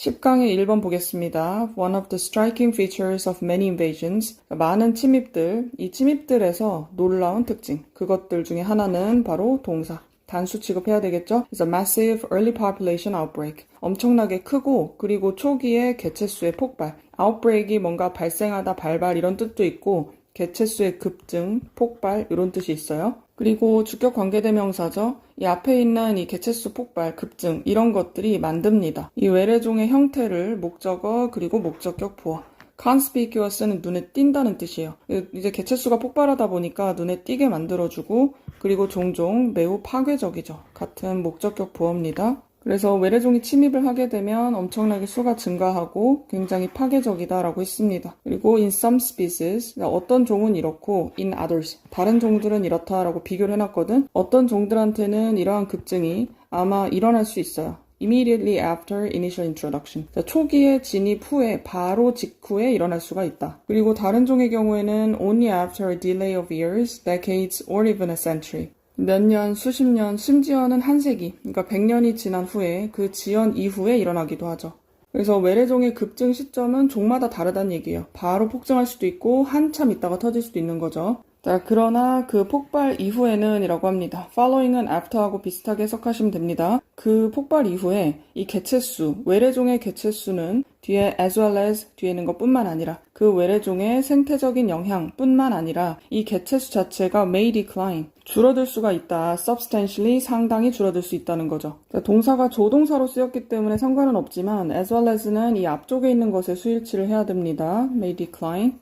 10강의 1번 보겠습니다. One of the striking features of many invasions. 많은 침입들, 이 침입들에서 놀라운 특징. 그것들 중에 하나는 바로 동사. 단수 취급해야 되겠죠? It's a massive early population outbreak. 엄청나게 크고 그리고 초기의 개체수의 폭발. outbreak이 뭔가 발생하다, 발발 이런 뜻도 있고 개체수의 급증, 폭발 이런 뜻이 있어요. 그리고 주격 관계대명사죠. 이 앞에 있는 이 개체수 폭발, 급증 이런 것들이 만듭니다. 이 외래종의 형태를 목적어 그리고 목적격 부어. conspicuous는 눈에 띈다는 뜻이에요. 이제 개체수가 폭발하다 보니까 눈에 띄게 만들어주고 그리고 종종 매우 파괴적이죠. 같은 목적격 부어입니다. 그래서 외래종이 침입을 하게 되면 엄청나게 수가 증가하고 굉장히 파괴적이다라고 했습니다. 그리고 in some species, 어떤 종은 이렇고 in others, 다른 종들은 이렇다라고 비교를 해놨거든. 어떤 종들한테는 이러한 급증이 아마 일어날 수 있어요. Immediately after initial introduction. 초기의 진입 후에, 바로 직후에 일어날 수가 있다. 그리고 다른 종의 경우에는 only after a delay of years, decades, or even a century. 몇 년, 수십 년, 심지어는 한 세기, 그러니까 100년이 지난 후에 그 지연 이후에 일어나기도 하죠. 그래서 외래종의 급증 시점은 종마다 다르다는 얘기예요. 바로 폭증할 수도 있고 한참 있다가 터질 수도 있는 거죠. 자, 그러나 그 폭발 이후에는 이라고 합니다. following은 after하고 비슷하게 해석하시면 됩니다. 그 폭발 이후에 이 개체수, 외래종의 개체수는 뒤에 as well as 뒤에 있는 것뿐만 아니라 그 외래종의 생태적인 영향뿐만 아니라 이 개체수 자체가 may decline, 줄어들 수가 있다. substantially, 상당히 줄어들 수 있다는 거죠. 자, 동사가 조동사로 쓰였기 때문에 상관은 없지만 as well as는 이 앞쪽에 있는 것에 수일치를 해야 됩니다. may decline.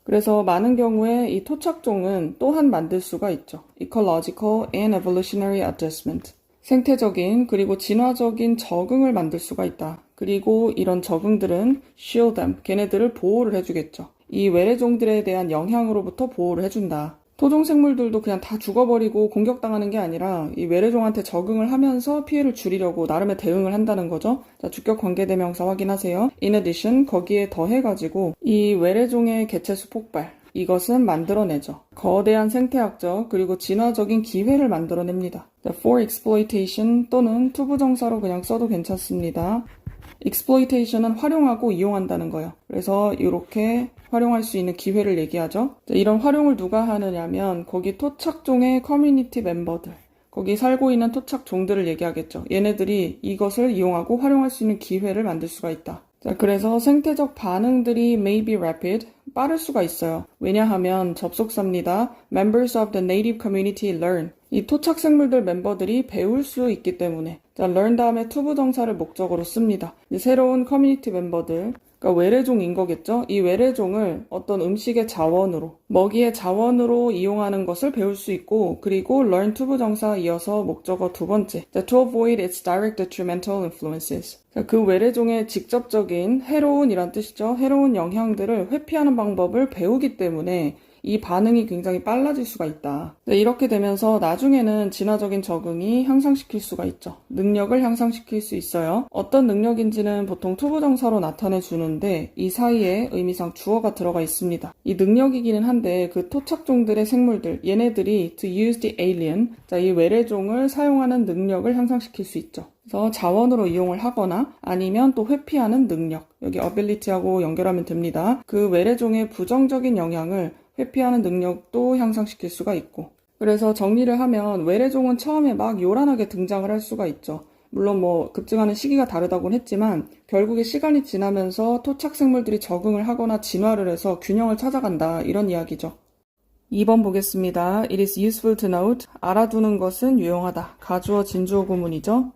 그래서 많은 경우에 이 토착종은 또한 만들 수가 있죠. ecological and evolutionary adjustment. 생태적인 그리고 진화적인 적응을 만들 수가 있다. 그리고 이런 적응들은 shield them, 걔네들을 보호를 해주겠죠. 이 외래종들에 대한 영향으로부터 보호를 해준다. 토종 생물들도 그냥 다 죽어버리고 공격당하는 게 아니라 이 외래종한테 적응을 하면서 피해를 줄이려고 나름의 대응을 한다는 거죠. 자, 주격 관계대명사 확인하세요. In addition, 거기에 더해가지고 이 외래종의 개체수 폭발, 이것은 만들어내죠. 거대한 생태학적 그리고 진화적인 기회를 만들어냅니다. 자, for exploitation 또는 투부정사로 그냥 써도 괜찮습니다. exploitation은 활용하고 이용한다는 거예요. 그래서 이렇게 활용할 수 있는 기회를 얘기하죠. 이런 활용을 누가 하느냐면 거기 토착종의 커뮤니티 멤버들, 거기 살고 있는 토착종들을 얘기하겠죠. 얘네들이 이것을 이용하고 활용할 수 있는 기회를 만들 수가 있다. 자, 그래서 생태적 반응들이 may be rapid, 빠를 수가 있어요. 왜냐하면 접속사입니다. Members of the native community learn. 이 토착 생물들 멤버들이 배울 수 있기 때문에. 자, learn 다음에 투부정사를 목적으로 씁니다. 새로운 커뮤니티 멤버들, 그러니까 외래종인 거겠죠? 이 외래종을 어떤 음식의 자원으로, 먹이의 자원으로 이용하는 것을 배울 수 있고, 그리고 learn 투부정사 이어서 목적어 두 번째. 자, to avoid its direct detrimental influences. 자, 그 외래종의 직접적인 해로운이란 뜻이죠. 해로운 영향들을 회피하는 방법을 배우기 때문에 이 반응이 굉장히 빨라질 수가 있다. 네, 이렇게 되면서 나중에는 진화적인 적응이 향상시킬 수가 있죠. 능력을 향상시킬 수 있어요. 어떤 능력인지는 보통 투부정사로 나타내 주는데 이 사이에 의미상 주어가 들어가 있습니다. 이 능력이기는 한데 그 토착종들의 생물들, 얘네들이 to use the alien, 자, 이 외래종을 사용하는 능력을 향상시킬 수 있죠. 그래서 자원으로 이용을 하거나 아니면 또 회피하는 능력, 여기 ability하고 연결하면 됩니다. 그 외래종의 부정적인 영향을 회피하는 능력도 향상시킬 수가 있고, 그래서 정리를 하면 외래종은 처음에 막 요란하게 등장을 할 수가 있죠. 물론 급증하는 시기가 다르다고는 했지만 결국에 시간이 지나면서 토착 생물들이 적응을 하거나 진화를 해서 균형을 찾아간다, 이런 이야기죠. 2번 보겠습니다. It is useful to note. 알아두는 것은 유용하다. 가주어 진주어 구문이죠.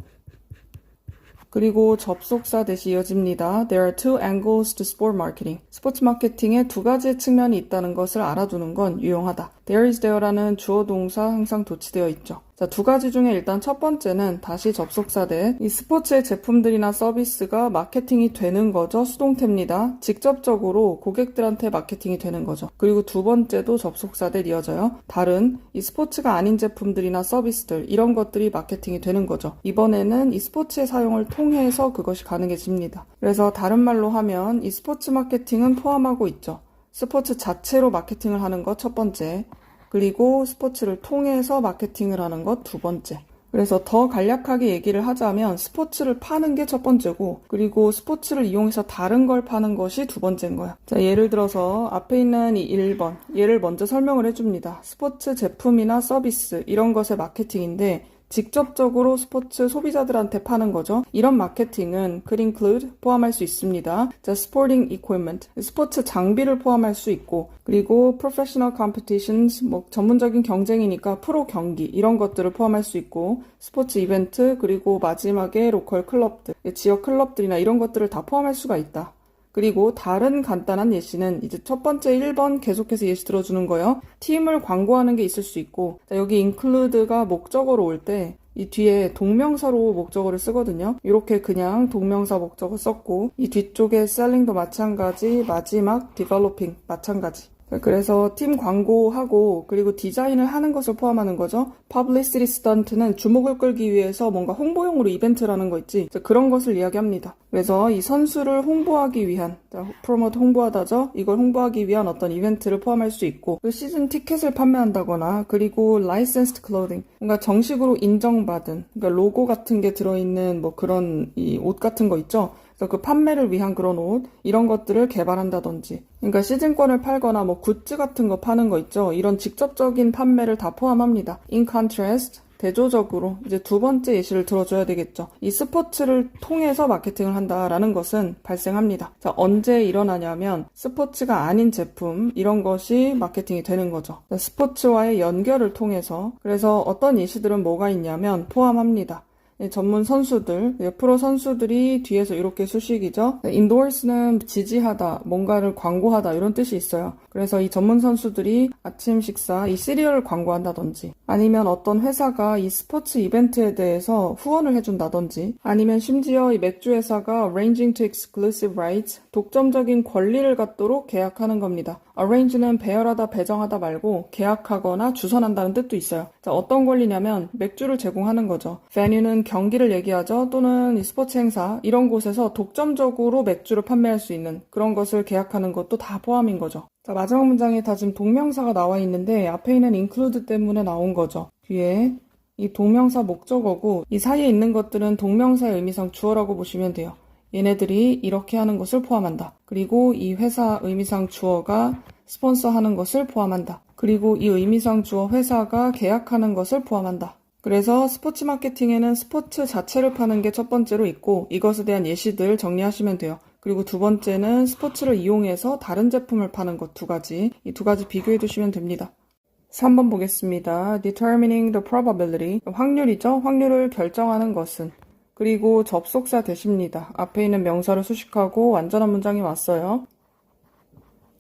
그리고 접속사 대시 이어집니다. There are two angles to sport marketing. 스포츠 마케팅에 두 가지의 측면이 있다는 것을 알아두는 건 유용하다. There is there라는 주어 동사 항상 도치되어 있죠. 자, 두 가지 중에 일단 첫 번째는 다시 접속사 대 이 스포츠의 제품들이나 서비스가 마케팅이 되는 거죠. 수동태입니다. 직접적으로 고객들한테 마케팅이 되는 거죠. 그리고 두 번째도 접속사 대 이어져요. 다른 이 스포츠가 아닌 제품들이나 서비스들, 이런 것들이 마케팅이 되는 거죠. 이번에는 이 스포츠의 사용을 통해서 그것이 가능해집니다. 그래서 다른 말로 하면 이 스포츠 마케팅은 포함하고 있죠. 스포츠 자체로 마케팅을 하는 것 첫 번째, 그리고 스포츠를 통해서 마케팅을 하는 것 두 번째. 그래서 더 간략하게 얘기를 하자면 스포츠를 파는 게 첫 번째고, 그리고 스포츠를 이용해서 다른 걸 파는 것이 두 번째인 거야. 자, 예를 들어서 앞에 있는 이 1번, 얘를 먼저 설명을 해줍니다. 스포츠 제품이나 서비스 이런 것의 마케팅인데 직접적으로 스포츠 소비자들한테 파는 거죠. 이런 마케팅은 could include 포함할 수 있습니다. 자, sporting equipment, 스포츠 장비를 포함할 수 있고, 그리고 professional competitions, 전문적인 경쟁이니까 프로 경기 이런 것들을 포함할 수 있고, 스포츠 이벤트, 그리고 마지막에 로컬 클럽들, 지역 클럽들이나 이런 것들을 다 포함할 수가 있다. 그리고 다른 간단한 예시는 이제 첫 번째 1번 계속해서 예시 들어주는 거예요. 팀을 광고하는 게 있을 수 있고, 자, 여기 include가 목적어로 올 때 이 뒤에 동명사로 목적어를 쓰거든요. 이렇게 그냥 동명사 목적어 썼고, 이 뒤쪽에 selling도 마찬가지, 마지막 developing 마찬가지. 그래서 팀 광고하고 그리고 디자인을 하는 것을 포함하는 거죠. Publicity stunt는 주목을 끌기 위해서 뭔가 홍보용으로 이벤트라는 거 있지. 그런 것을 이야기합니다. 그래서 이 선수를 홍보하기 위한, 프로모트 홍보하다죠. 이걸 홍보하기 위한 어떤 이벤트를 포함할 수 있고, 시즌 티켓을 판매한다거나, 그리고 licensed clothing, 뭔가 정식으로 인정받은, 그러니까 로고 같은 게 들어있는 그런 이 옷 같은 거 있죠. 그래서 그 판매를 위한 그런 옷, 이런 것들을 개발한다든지, 그러니까 시즌권을 팔거나 굿즈 같은 거 파는 거 있죠. 이런 직접적인 판매를 다 포함합니다. In contrast, 대조적으로 이제 두 번째 예시를 들어줘야 되겠죠. 이 스포츠를 통해서 마케팅을 한다라는 것은 발생합니다. 자, 언제 일어나냐면 스포츠가 아닌 제품 이런 것이 마케팅이 되는 거죠. 자, 스포츠와의 연결을 통해서. 그래서 어떤 예시들은 뭐가 있냐면 포함합니다. 전문 선수들, 프로 선수들이 뒤에서 이렇게 수식이죠. endorse는 지지하다, 뭔가를 광고하다 이런 뜻이 있어요. 그래서 이 전문 선수들이 아침 식사, 이 시리얼을 광고한다든지, 아니면 어떤 회사가 이 스포츠 이벤트에 대해서 후원을 해준다든지, 아니면 심지어 이 맥주 회사가 arranging to exclusive rights, 독점적인 권리를 갖도록 계약하는 겁니다. arrange는 배열하다, 배정하다 말고 계약하거나 주선한다는 뜻도 있어요. 자, 어떤 권리냐면 맥주를 제공하는 거죠. venue는 경기를 얘기하죠. 또는 이 스포츠 행사 이런 곳에서 독점적으로 맥주를 판매할 수 있는 그런 것을 계약하는 것도 다 포함인 거죠. 자, 마지막 문장에 다 지금 동명사가 나와 있는데 앞에 있는 include 때문에 나온 거죠. 뒤에 이 동명사 목적어고 이 사이에 있는 것들은 동명사의 의미상 주어라고 보시면 돼요. 얘네들이 이렇게 하는 것을 포함한다. 그리고 이 회사 의미상 주어가 스폰서하는 것을 포함한다. 그리고 이 의미상 주어 회사가 계약하는 것을 포함한다. 그래서 스포츠 마케팅에는 스포츠 자체를 파는 게 첫 번째로 있고 이것에 대한 예시들 정리하시면 돼요. 그리고 두 번째는 스포츠를 이용해서 다른 제품을 파는 것 두 가지. 이 두 가지 비교해 두시면 됩니다. 3번 보겠습니다. Determining the probability. 확률이죠. 확률을 결정하는 것은. 그리고 접속사 대시입니다. 앞에 있는 명사를 수식하고 완전한 문장이 왔어요.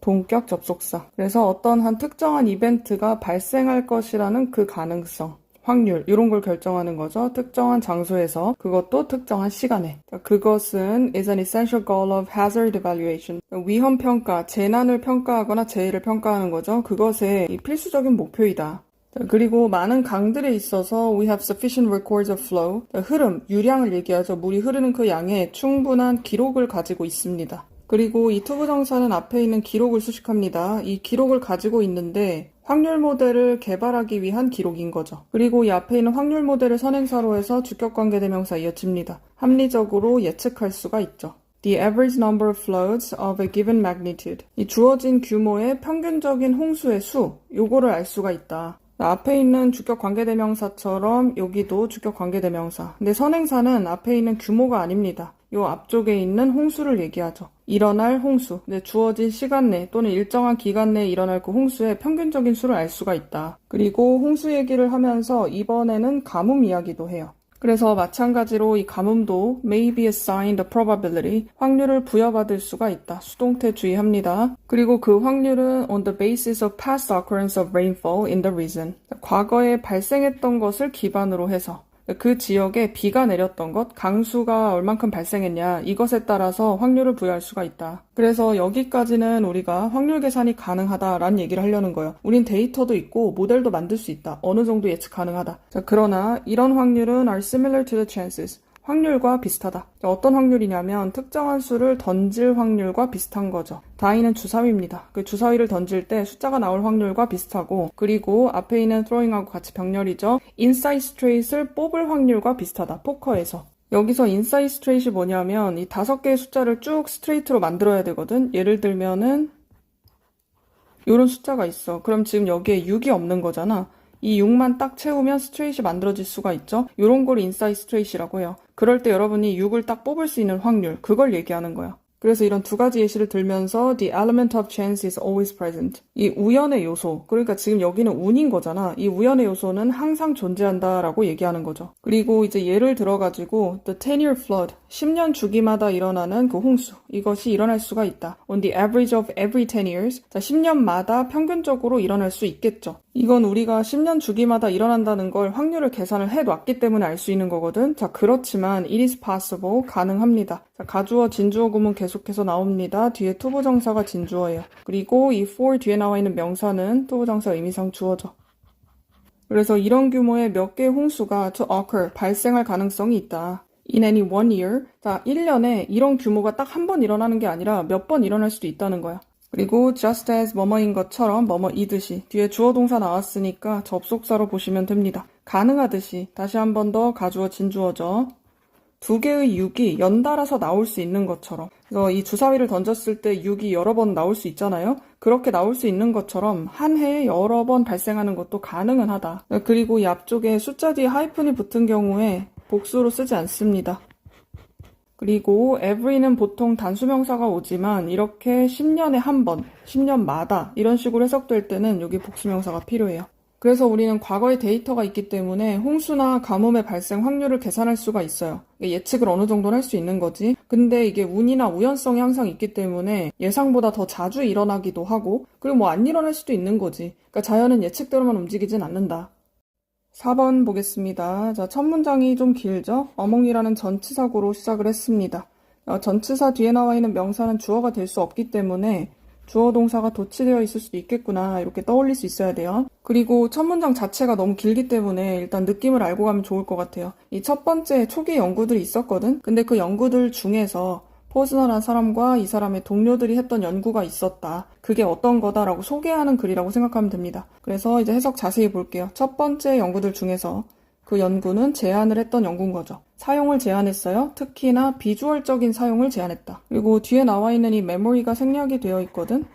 동격 접속사. 그래서 어떤 한 특정한 이벤트가 발생할 것이라는 그 가능성. 확률 이런 걸 결정하는 거죠. 특정한 장소에서 그것도 특정한 시간에. 그것은 is an essential goal of hazard evaluation. 위험 평가, 재난을 평가하거나 재해를 평가하는 거죠. 그것의 필수적인 목표이다. 그리고 많은 강들에 있어서 we have sufficient records of flow. 흐름, 유량을 얘기하죠. 물이 흐르는 그 양에 충분한 기록을 가지고 있습니다. 그리고 이 투부정사는 앞에 있는 기록을 수식합니다. 이 기록을 가지고 있는데 확률 모델을 개발하기 위한 기록인 거죠. 그리고 이 앞에 있는 확률 모델을 선행사로 해서 주격관계대명사 이어집니다. 합리적으로 예측할 수가 있죠. The average number of floods of a given magnitude. 이 주어진 규모의 평균적인 홍수의 수, 요거를 알 수가 있다. 앞에 있는 주격관계대명사처럼 여기도 주격관계대명사. 근데 선행사는 앞에 있는 규모가 아닙니다. 요 앞쪽에 있는 홍수를 얘기하죠. 일어날 홍수. 근데 주어진 시간 내 또는 일정한 기간 내에 일어날 그 홍수의 평균적인 수를 알 수가 있다. 그리고 홍수 얘기를 하면서 이번에는 가뭄 이야기도 해요. 그래서 마찬가지로 이 가뭄도 may be assigned a probability, 확률을 부여받을 수가 있다. 수동태 주의합니다. 그리고 그 확률은 on the basis of past occurrence of rainfall in the region. 과거에 발생했던 것을 기반으로 해서 그 지역에 비가 내렸던 것, 강수가 얼만큼 발생했냐, 이것에 따라서 확률을 부여할 수가 있다. 그래서 여기까지는 우리가 확률 계산이 가능하다라는 얘기를 하려는 거예요. 우린 데이터도 있고 모델도 만들 수 있다. 어느 정도 예측 가능하다. 자, 그러나 이런 확률은 are similar to the chances. 확률과 비슷하다. 어떤 확률이냐면 특정한 수를 던질 확률과 비슷한 거죠. die는 주사위입니다. 그 주사위를 던질 때 숫자가 나올 확률과 비슷하고, 그리고 앞에 있는 throwing하고 같이 병렬이죠. inside straight을 뽑을 확률과 비슷하다. 포커에서. 여기서 inside straight이 뭐냐면 이 5개의 숫자를 쭉 스트레이트로 만들어야 되거든. 예를 들면은 이런 숫자가 있어. 그럼 지금 여기에 6이 없는 거잖아. 이 6만 딱 채우면 스트레이트이 만들어질 수가 있죠. 이런 걸 인사이드 스트레이트라고 해요. 그럴 때 여러분이 6을 딱 뽑을 수 있는 확률, 그걸 얘기하는 거야. 그래서 이런 두 가지 예시를 들면서 the element of chance is always present. 이 우연의 요소, 그러니까 지금 여기는 운인 거잖아. 이 우연의 요소는 항상 존재한다라고 얘기하는 거죠. 그리고 이제 예를 들어가지고 the 10-year flood, 10년 주기마다 일어나는 그 홍수, 이것이 일어날 수가 있다. On the average of every 10 years, 자 10년마다 평균적으로 일어날 수 있겠죠. 이건 우리가 10년 주기마다 일어난다는 걸 확률을 계산을 해놨기 때문에 알 수 있는 거거든. 자, 그렇지만 it is possible, 가능합니다. 자, 가주어, 진주어 구문 계속해서 나옵니다. 뒤에 투부정사가 진주어예요. 그리고 이 for 뒤에 나와 있는 명사는 투부정사 의미상 주어져. 그래서 이런 규모의 몇 개의 홍수가 to occur, 발생할 가능성이 있다. In any one year, 자, 1년에 이런 규모가 딱 한 번 일어나는 게 아니라 몇 번 일어날 수도 있다는 거야. 그리고 just as 뭐뭐인 것처럼 뭐뭐이듯이 뒤에 주어 동사 나왔으니까 접속사로 보시면 됩니다. 가능하듯이 다시 한 번 더 가주어 진주어죠. 두 개의 6이 연달아서 나올 수 있는 것처럼, 그래서 이 주사위를 던졌을 때 6이 여러 번 나올 수 있잖아요. 그렇게 나올 수 있는 것처럼 한 해에 여러 번 발생하는 것도 가능은 하다. 그리고 이 앞쪽에 숫자 뒤에 하이픈이 붙은 경우에 복수로 쓰지 않습니다. 그리고 every는 보통 단수명사가 오지만 이렇게 10년에 한 번, 10년마다 이런 식으로 해석될 때는 여기 복수명사가 필요해요. 그래서 우리는 과거의 데이터가 있기 때문에 홍수나 가뭄의 발생 확률을 계산할 수가 있어요. 예측을 어느 정도는 할 수 있는 거지. 근데 이게 운이나 우연성이 항상 있기 때문에 예상보다 더 자주 일어나기도 하고, 그리고 뭐 안 일어날 수도 있는 거지. 그러니까 자연은 예측대로만 움직이진 않는다. 4번 보겠습니다. 자, 첫 문장이 좀 길죠? 어몽이라는 전치사구로 시작을 했습니다. 전치사 뒤에 나와 있는 명사는 주어가 될 수 없기 때문에 주어 동사가 도치되어 있을 수도 있겠구나, 이렇게 떠올릴 수 있어야 돼요. 그리고 첫 문장 자체가 너무 길기 때문에 일단 느낌을 알고 가면 좋을 것 같아요. 이 첫 번째 초기 연구들이 있었거든? 근데 그 연구들 중에서 포즈너라는 사람과 이 사람의 동료들이 했던 연구가 있었다. 그게 어떤 거다라고 소개하는 글이라고 생각하면 됩니다. 그래서 이제 해석 자세히 볼게요. 첫 번째 연구들 중에서 그 연구는 제안을 했던 연구인 거죠. 사용을 제안했어요. 특히나 비주얼적인 사용을 제안했다. 그리고 뒤에 나와 있는 이 메모리가 생략이 되어 있거든.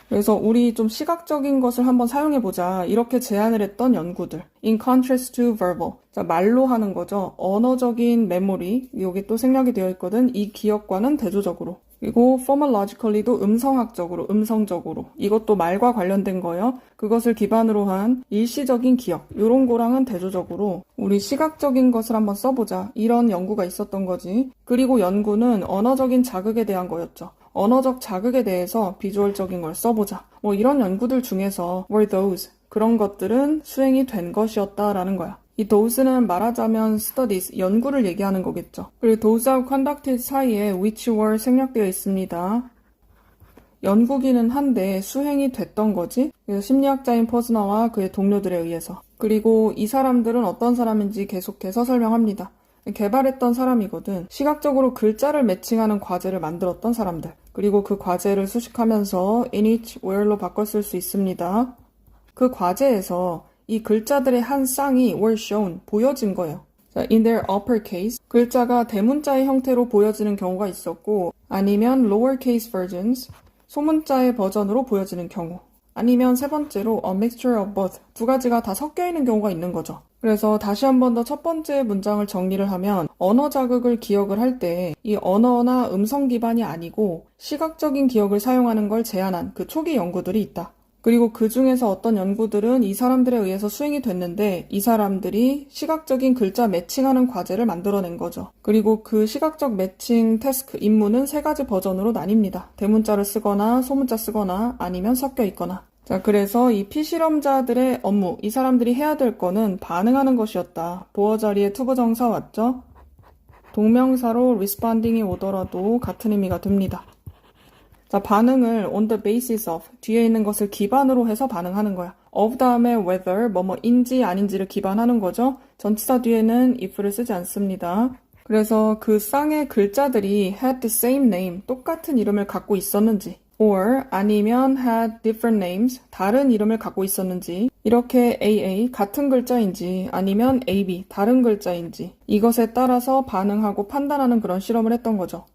그래서 우리 좀 시각적인 것을 한번 사용해보자, 이렇게 제안을 했던 연구들. In contrast to verbal. 자, 말로 하는 거죠. 언어적인 메모리, 여기 또 생략이 되어 있거든. 이 기억과는 대조적으로. 그리고 phonologically도 음성학적으로, 음성적으로. 이것도 말과 관련된 거예요. 그것을 기반으로 한 일시적인 기억, 이런 거랑은 대조적으로 우리 시각적인 것을 한번 써보자, 이런 연구가 있었던 거지. 그리고 연구는 언어적인 자극에 대한 거였죠. 언어적 자극에 대해서 비주얼적인 걸 써보자. 뭐 이런 연구들 중에서 were those, 그런 것들은 수행이 된 것이었다라는 거야. 이 those는 말하자면 studies, 연구를 얘기하는 거겠죠. 그리고 those하고 conducted 사이에 which were 생략되어 있습니다. 연구기는 한데 수행이 됐던 거지. 그래서 심리학자인 퍼즈너와 그의 동료들에 의해서. 그리고 이 사람들은 어떤 사람인지 계속해서 설명합니다. 개발했던 사람이거든. 시각적으로 글자를 매칭하는 과제를 만들었던 사람들. 그리고 그 과제를 수식하면서 in each where로 바꿨을 수 있습니다. 그 과제에서 이 글자들의 한 쌍이 were shown, 보여진 거예요. 자, in their uppercase, 글자가 대문자의 형태로 보여지는 경우가 있었고, 아니면 lowercase versions, 소문자의 버전으로 보여지는 경우, 아니면 세 번째로 a mixture of both, 두 가지가 다 섞여 있는 경우가 있는 거죠. 그래서 다시 한 번 더 첫 번째 문장을 정리를 하면, 언어 자극을 기억을 할 때 이 언어나 음성 기반이 아니고 시각적인 기억을 사용하는 걸 제안한 그 초기 연구들이 있다. 그리고 그 중에서 어떤 연구들은 이 사람들에 의해서 수행이 됐는데 이 사람들이 시각적인 글자 매칭하는 과제를 만들어낸 거죠. 그리고 그 시각적 매칭 태스크, 임무는 세 가지 버전으로 나뉩니다. 대문자를 쓰거나 소문자 쓰거나 아니면 섞여 있거나. 자, 그래서 이 피실험자들의 업무, 이 사람들이 해야 될 거는 반응하는 것이었다. 보어 자리에 투부정사 왔죠? 동명사로 responding이 오더라도 같은 의미가 됩니다. 자, 반응을 on the basis of, 뒤에 있는 것을 기반으로 해서 반응하는 거야. of 다음에 whether, 뭐뭐인지 아닌지를 기반하는 거죠. 전치사 뒤에는 if를 쓰지 않습니다. 그래서 그 쌍의 글자들이 had the same name, 똑같은 이름을 갖고 있었는지, or 아니면 had different names, 다른 이름을 갖고 있었는지, 이렇게 AA, 같은 글자인지 아니면 AB, 다른 글자인지 이것에 따라서 반응하고 판단하는 그런 실험을 했던 거죠.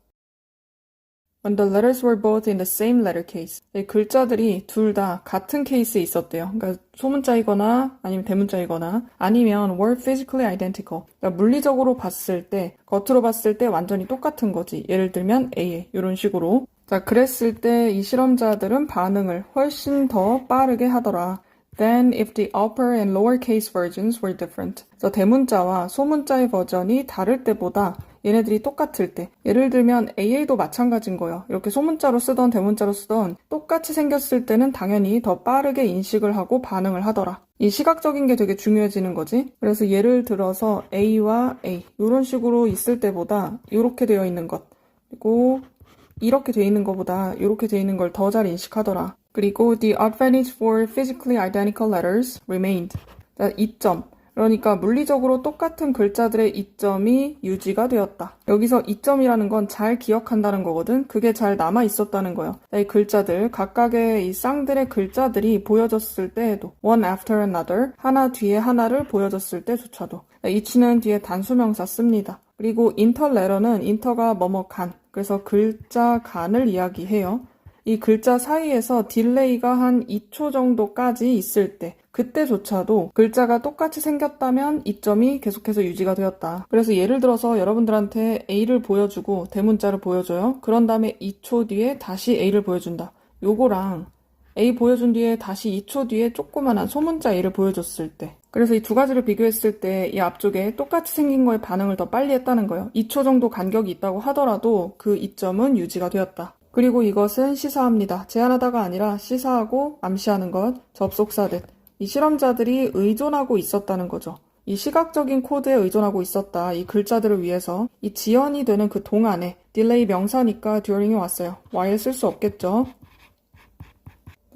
When the letters were both in the same letter case. 이 글자들이 둘 다 같은 케이스에 있었대요. 그러니까 소문자이거나 아니면 대문자이거나 아니면 were physically identical. 그러니까 물리적으로 봤을 때, 겉으로 봤을 때 완전히 똑같은 거지. 예를 들면 AA 이런 식으로. 자, 그랬을 때 이 실험자들은 반응을 훨씬 더 빠르게 하더라. Then if the upper and lower case versions were different. 그래서 대문자와 소문자의 버전이 다를 때보다 얘네들이 똑같을 때, 예를 들면 AA도 마찬가지인 거예요. 이렇게 소문자로 쓰던 대문자로 쓰던 똑같이 생겼을 때는 당연히 더 빠르게 인식을 하고 반응을 하더라. 이 시각적인 게 되게 중요해지는 거지. 그래서 예를 들어서 A와 A 이런 식으로 있을 때보다 이렇게 되어 있는 것, 그리고 이렇게 되어 있는 것보다 이렇게 되어 있는 걸 더 잘 인식하더라. 그리고 the advantage for physically identical letters remained. 이점. 그러니까 물리적으로 똑같은 글자들의 이점이 유지가 되었다. 여기서 이점이라는 건 잘 기억한다는 거거든. 그게 잘 남아 있었다는 거예요. 이 글자들, 각각의 이 쌍들의 글자들이 보여졌을 때에도 one after another, 하나 뒤에 하나를 보여줬을 때조차도 each는 뒤에 단수명사 씁니다. 그리고 interletter는 inter가 뭐뭐 간, 그래서 글자 간을 이야기해요. 이 글자 사이에서 딜레이가 한 2초 정도까지 있을 때, 그때조차도 글자가 똑같이 생겼다면 이점이 계속해서 유지가 되었다. 그래서 예를 들어서 여러분들한테 A를 보여주고 대문자를 보여줘요. 그런 다음에 2초 뒤에 다시 A를 보여준다. 요거랑 A 보여준 뒤에 다시 2초 뒤에 조그만한 소문자 A를 보여줬을 때, 그래서 이 두 가지를 비교했을 때 이 앞쪽에 똑같이 생긴 거에 반응을 더 빨리 했다는 거예요. 2초 정도 간격이 있다고 하더라도 그 이점은 유지가 되었다. 그리고 이것은 시사합니다. 제안하다가 아니라 시사하고 암시하는 것, 접속사듯. 이 실험자들이 의존하고 있었다는 거죠. 이 시각적인 코드에 의존하고 있었다. 이 글자들을 위해서 이 지연이 되는 그 동안에 딜레이 명사니까 during이 왔어요. while 쓸 수 없겠죠.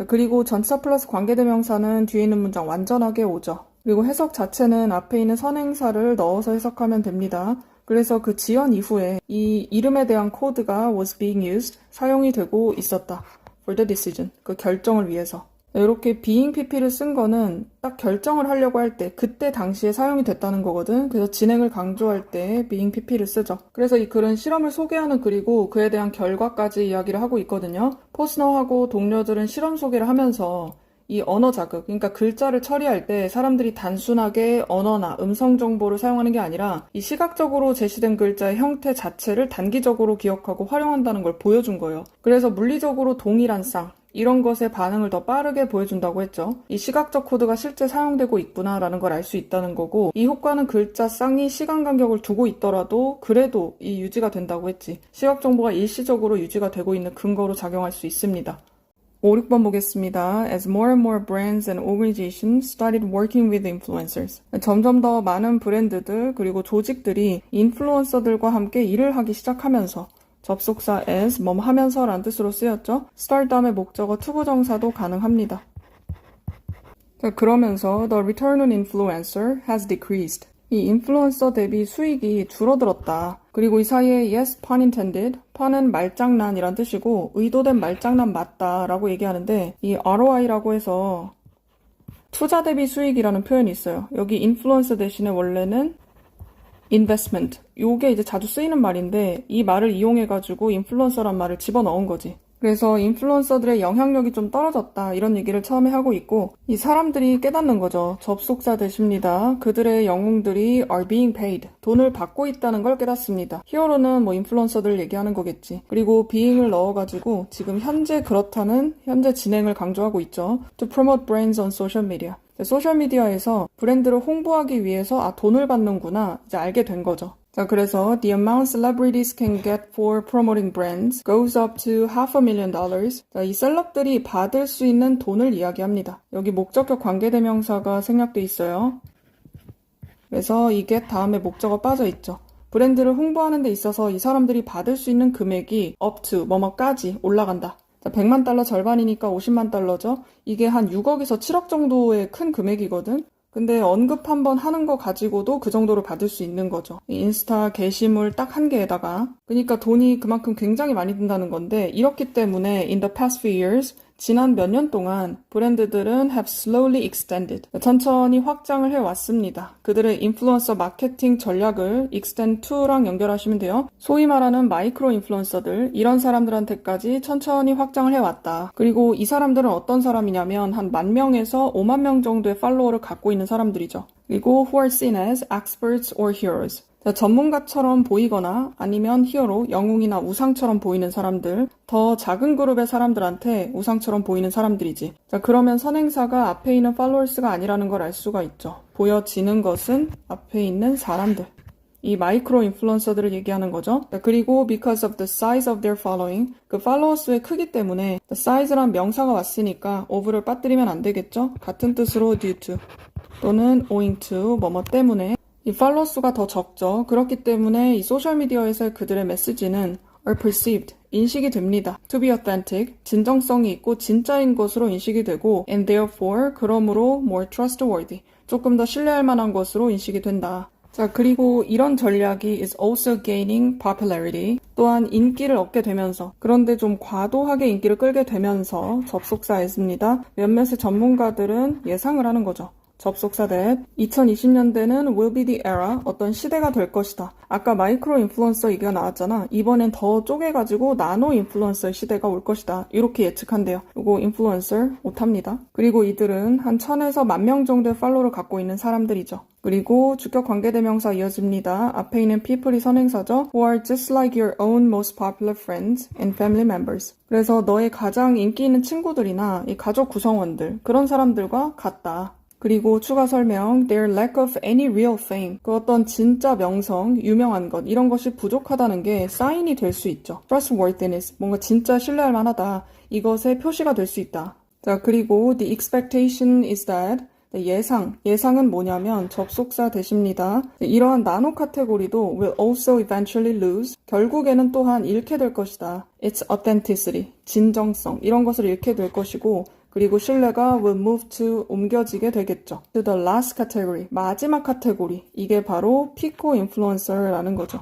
그리고 전치사 플러스 관계대명사는 뒤에 있는 문장 완전하게 오죠. 그리고 해석 자체는 앞에 있는 선행사를 넣어서 해석하면 됩니다. 그래서 그 지연 이후에 이 이름에 대한 코드가 was being used, 사용이 되고 있었다. for the decision, 그 결정을 위해서. 이렇게 being pp를 쓴 거는 딱 결정을 하려고 할 때, 그때 당시에 사용이 됐다는 거거든. 그래서 진행을 강조할 때 being pp를 쓰죠. 그래서 이 글은 실험을 소개하는 글이고 그에 대한 결과까지 이야기를 하고 있거든요. 포스너하고 동료들은 실험 소개를 하면서 이 언어 자극, 그러니까 글자를 처리할 때 사람들이 단순하게 언어나 음성 정보를 사용하는 게 아니라 이 시각적으로 제시된 글자의 형태 자체를 단기적으로 기억하고 활용한다는 걸 보여준 거예요. 그래서 물리적으로 동일한 쌍, 이런 것의 반응을 더 빠르게 보여준다고 했죠. 이 시각적 코드가 실제 사용되고 있구나라는 걸 알 수 있다는 거고, 이 효과는 글자 쌍이 시간 간격을 두고 있더라도 그래도 이 유지가 된다고 했지. 시각 정보가 일시적으로 유지가 되고 있는 근거로 작용할 수 있습니다. 5, 6번 보겠습니다. As more and more brands and organizations started working with influencers. 점점 더 많은 브랜드들 그리고 조직들이 인플루언서들과 함께 일을 하기 시작하면서, 접속사 as, 뭐뭐 하면서라는 뜻으로 쓰였죠. start 다음에 목적어 투부정사도 가능합니다. 자, 그러면서 the return on influencer has decreased. 이 인플루언서 대비 수익이 줄어들었다. 그리고 이 사이에 yes, pun intended, pun은 말장난이란 뜻이고 의도된 말장난 맞다 라고 얘기하는데, 이 ROI라고 해서 투자 대비 수익이라는 표현이 있어요. 여기 인플루언서 대신에 원래는 investment, 요게 이제 자주 쓰이는 말인데 이 말을 이용해가지고 인플루언서란 말을 집어넣은 거지. 그래서 인플루언서들의 영향력이 좀 떨어졌다 이런 얘기를 처음에 하고 있고, 이 사람들이 깨닫는 거죠. 접속사 대십니다. 그들의 영웅들이 are being paid, 돈을 받고 있다는 걸 깨닫습니다. 히어로는 뭐 인플루언서들 얘기하는 거겠지. 그리고 being을 넣어가지고 지금 현재 그렇다는 현재 진행을 강조하고 있죠. To promote brands on social media. 소셜미디어에서 브랜드를 홍보하기 위해서 돈을 받는구나 이제 알게 된 거죠. 자, 그래서 the amount celebrities can get for promoting brands goes up to $500,000. 자, 이 셀럽들이 받을 수 있는 돈을 이야기합니다. 여기 목적격 관계대명사가 생략돼 있어요. 그래서 이 get 다음에 목적어 빠져 있죠. 브랜드를 홍보하는 데 있어서 이 사람들이 받을 수 있는 금액이 up to 뭐뭐까지 올라간다. 자, 100만 달러 절반이니까 50만 달러죠. 이게 한 6억에서 7억 정도의 큰 금액이거든. 근데 언급 한번 하는 거 가지고도 그 정도를 받을 수 있는 거죠. 이 인스타 게시물 딱 한 개에다가. 그러니까 돈이 그만큼 굉장히 많이 든다는 건데 이렇기 때문에 in the past few years 지난 몇 년 동안 브랜드들은 have slowly extended. 천천히 확장을 해왔습니다. 그들의 인플루언서 마케팅 전략을 extend to랑 연결하시면 돼요. 소위 말하는 마이크로 인플루언서들, 이런 사람들한테까지 천천히 확장을 해왔다. 그리고 이 사람들은 어떤 사람이냐면 한 10,000명에서 50,000명 정도의 팔로워를 갖고 있는 사람들이죠. 그리고 who are seen as experts or heroes. 자, 전문가처럼 보이거나 아니면 히어로, 영웅이나 우상처럼 보이는 사람들, 더 작은 그룹의 사람들한테 우상처럼 보이는 사람들이지. 자, 그러면 선행사가 앞에 있는 팔로워스가 아니라는 걸 알 수가 있죠. 보여지는 것은 앞에 있는 사람들. 이 마이크로 인플루언서들을 얘기하는 거죠. 자, 그리고 because of the size of their following, 그 팔로워 수의 크기 때문에 the size란 명사가 왔으니까 of를 빠뜨리면 안 되겠죠. 같은 뜻으로 due to 또는 owing to 뭐뭐 때문에 이 팔로워 수가 더 적죠. 그렇기 때문에 이 소셜미디어에서의 그들의 메시지는 are perceived, 인식이 됩니다. to be authentic, 진정성이 있고 진짜인 것으로 인식이 되고 and therefore, 그러므로 more trustworthy, 조금 더 신뢰할 만한 것으로 인식이 된다. 자, 그리고 이런 전략이 is also gaining popularity, 또한 인기를 얻게 되면서, 그런데 좀 과도하게 인기를 끌게 되면서 접속사였습니다. 몇몇의 전문가들은 예상을 하는 거죠. 접속사 that 2020년대는 will be the era, 어떤 시대가 될 것이다. 아까 마이크로 인플루언서 얘기가 나왔잖아. 이번엔 더 쪼개가지고 나노 인플루언서의 시대가 올 것이다. 이렇게 예측한대요. 이거 인플루언서 못합니다. 그리고 이들은 한 1000에서 10,000명 정도의 팔로워를 갖고 있는 사람들이죠. 그리고 주격 관계대명사 이어집니다. 앞에 있는 people이 선행사죠. who are just like your own most popular friends and family members. 그래서 너의 가장 인기 있는 친구들이나 이 가족 구성원들, 그런 사람들과 같다. 그리고 추가 설명, their lack of any real fame, 그 어떤 진짜 명성, 유명한 것, 이런 것이 부족하다는 게 사인이 될 수 있죠. trustworthiness, 뭔가 진짜 신뢰할 만하다. 이것의 표시가 될 수 있다. 자, 그리고 the expectation is that, 예상은 뭐냐면 접속사 대십니다. 이러한 나노 카테고리도 will also eventually lose, 결국에는 또한 잃게 될 것이다. its authenticity, 진정성, 이런 것을 잃게 될 것이고, 그리고 신뢰가 will move to, 옮겨지게 되겠죠. to the last category, 마지막 카테고리. 이게 바로 피코 인플루언서라는 거죠.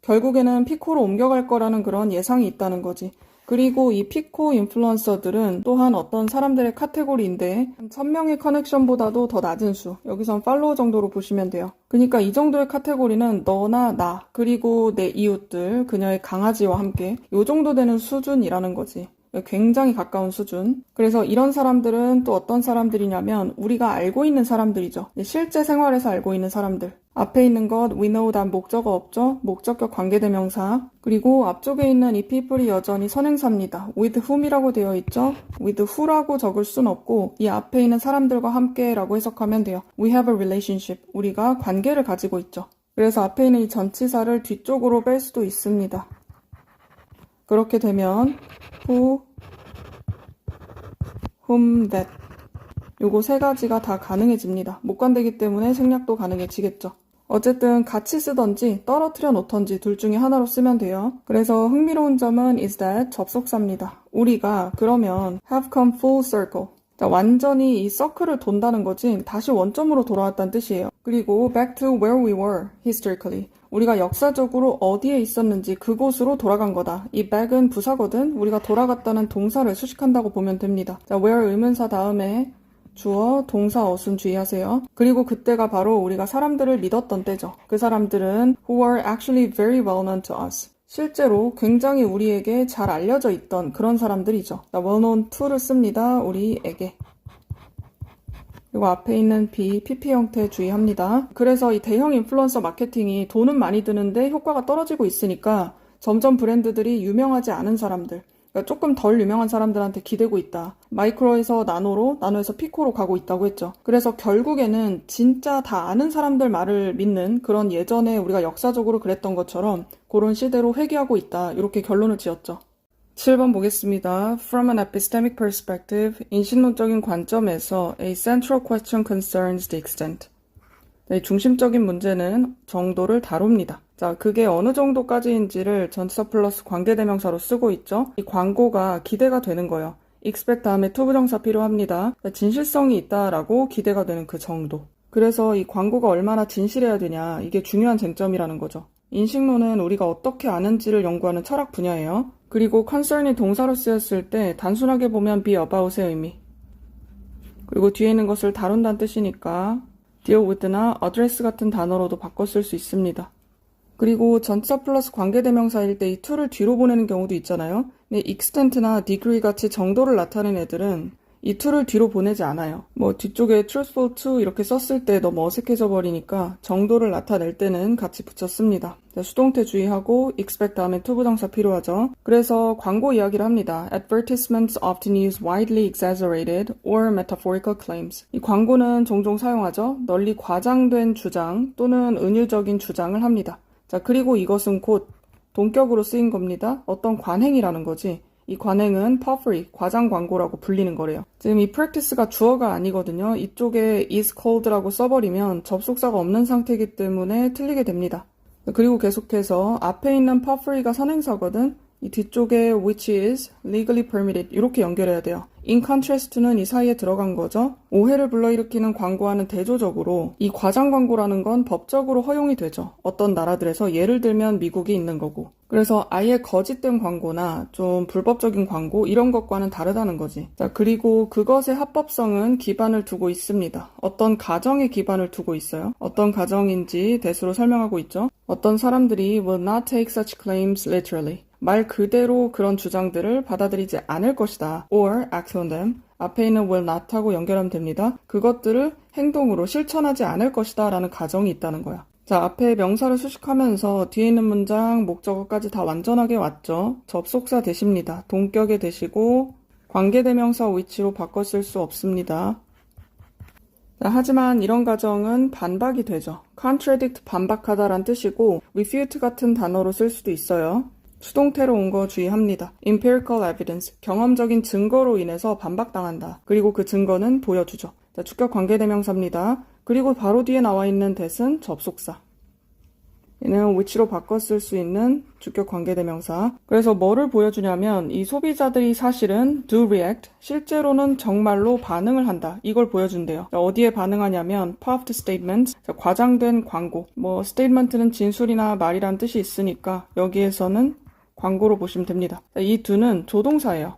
결국에는 피코로 옮겨갈 거라는 그런 예상이 있다는 거지. 그리고 이 피코 인플루언서들은 또한 어떤 사람들의 카테고리인데 1000명의 커넥션보다도 더 낮은 수, 여기선 팔로워 정도로 보시면 돼요. 그러니까 이 정도의 카테고리는 너나 나, 그리고 내 이웃들, 그녀의 강아지와 함께 요 정도 되는 수준이라는 거지. 굉장히 가까운 수준. 그래서 이런 사람들은 또 어떤 사람들이냐면 우리가 알고 있는 사람들이죠. 실제 생활에서 알고 있는 사람들. 앞에 있는 것 we know that 목적어 없죠? 목적격 관계대명사. 그리고 앞쪽에 있는 이 people이 여전히 선행사입니다. with whom이라고 되어 있죠? with who라고 적을 순 없고 이 앞에 있는 사람들과 함께라고 해석하면 돼요. We have a relationship. 우리가 관계를 가지고 있죠. 그래서 앞에 있는 이 전치사를 뒤쪽으로 뺄 수도 있습니다. 그렇게 되면 who, whom, that 요거 세 가지가 다 가능해집니다. 목관되기 때문에 생략도 가능해지겠죠. 어쨌든 같이 쓰던지 떨어뜨려 놓던지 둘 중에 하나로 쓰면 돼요. 그래서 흥미로운 점은 is that 접속사입니다. 우리가 그러면 have come full circle. 자, 완전히 이 서클을 돈다는 거지 다시 원점으로 돌아왔다는 뜻이에요. 그리고 back to where we were historically. 우리가 역사적으로 어디에 있었는지 그곳으로 돌아간 거다. 이 back은 부사거든. 우리가 돌아갔다는 동사를 수식한다고 보면 됩니다. 자, where 의문사 다음에 주어, 동사, 어순 주의하세요. 그리고 그때가 바로 우리가 사람들을 믿었던 때죠. 그 사람들은 who were actually very well known to us. 실제로 굉장히 우리에게 잘 알려져 있던 그런 사람들이죠. 자, well known to를 씁니다. 우리에게. 그리고 앞에 있는 be, pp 형태 주의합니다. 그래서 이 대형 인플루언서 마케팅이 돈은 많이 드는데 효과가 떨어지고 있으니까 점점 브랜드들이 유명하지 않은 사람들, 그러니까 조금 덜 유명한 사람들한테 기대고 있다. 마이크로에서 나노로, 나노에서 피코로 가고 있다고 했죠. 그래서 결국에는 진짜 다 아는 사람들 말을 믿는 그런 예전에 우리가 역사적으로 그랬던 것처럼 그런 시대로 회귀하고 있다. 이렇게 결론을 지었죠. 7번 보겠습니다. From an epistemic perspective, 인신론적인 관점에서 a central question concerns the extent. 이 중심적인 문제는 정도를 다룹니다. 자, 그게 어느 정도까지인지를 전치사 플러스 관계대명사로 쓰고 있죠. 이 광고가 기대가 되는 거예요. expect 다음에 to 부정사 필요합니다. 진실성이 있다라고 기대가 되는 그 정도. 그래서 이 광고가 얼마나 진실해야 되냐, 이게 중요한 쟁점이라는 거죠. 인식론은 우리가 어떻게 아는지를 연구하는 철학 분야예요. 그리고 concern이 동사로 쓰였을 때 단순하게 보면 be about의 의미, 그리고 뒤에 있는 것을 다룬다는 뜻이니까 deal with나 address 같은 단어로도 바꿔 쓸 수 있습니다. 그리고 전치사 플러스 관계대명사일 때 이 to를 뒤로 보내는 경우도 있잖아요. 근데 extent나 degree 같이 정도를 나타내는 애들은 이 to를 뒤로 보내지 않아요. 뭐 뒤쪽에 truthful to 이렇게 썼을 때 너무 어색해져 버리니까 정도를 나타낼 때는 같이 붙였습니다. 자, 수동태 주의하고 expect 다음에 to 부정사 필요하죠. 그래서 광고 이야기를 합니다. Advertisements often use widely exaggerated or metaphorical claims. 이 광고는 종종 사용하죠. 널리 과장된 주장 또는 은유적인 주장을 합니다. 자, 그리고 이것은 곧 동격으로 쓰인 겁니다. 어떤 관행이라는 거지. 이 관행은 puffery, 과장 광고라고 불리는 거래요. 지금 이 practice가 주어가 아니거든요. 이쪽에 is called라고 써버리면 접속사가 없는 상태이기 때문에 틀리게 됩니다. 그리고 계속해서 앞에 있는 puffery가 선행사거든. 이 뒤쪽에 which is legally permitted 이렇게 연결해야 돼요. in contrast는 이 사이에 들어간 거죠. 오해를 불러일으키는 광고와는 대조적으로 이 과장 광고라는 건 법적으로 허용이 되죠. 어떤 나라들에서 예를 들면 미국이 있는 거고. 그래서 아예 거짓된 광고나 좀 불법적인 광고 이런 것과는 다르다는 거지. 자, 그리고 그것의 합법성은 기반을 두고 있습니다. 어떤 가정에 기반을 두고 있어요. 어떤 가정인지 대수로 설명하고 있죠. 어떤 사람들이 will not take such claims literally. 말 그대로 그런 주장들을 받아들이지 않을 것이다. or act on them. 앞에 있는 will not하고 연결하면 됩니다. 그것들을 행동으로 실천하지 않을 것이다 라는 가정이 있다는 거야. 자, 앞에 명사를 수식하면서 뒤에 있는 문장, 목적어까지 다 완전하게 왔죠. 접속사 되십니다. 동격에 되시고 관계대명사 which로 바꿔 쓸 수 없습니다. 자, 하지만 이런 가정은 반박이 되죠. contradict, 반박하다란 뜻이고 refute 같은 단어로 쓸 수도 있어요. 수동태로 온 거 주의합니다. empirical evidence, 경험적인 증거로 인해서 반박당한다. 그리고 그 증거는 보여주죠. 자, 주격 관계대명사입니다. 그리고 바로 뒤에 나와 있는 that은 접속사. 얘는 which로 바꿔 쓸 수 있는 주격 관계대명사. 그래서 뭐를 보여주냐면 이 소비자들이 사실은 do react, 실제로는 정말로 반응을 한다. 이걸 보여준대요. 자, 어디에 반응하냐면 puffed statement, 자, 과장된 광고. 뭐 statement는 진술이나 말이란 뜻이 있으니까 여기에서는 광고로 보시면 됩니다. 자, 이 do는 조동사예요.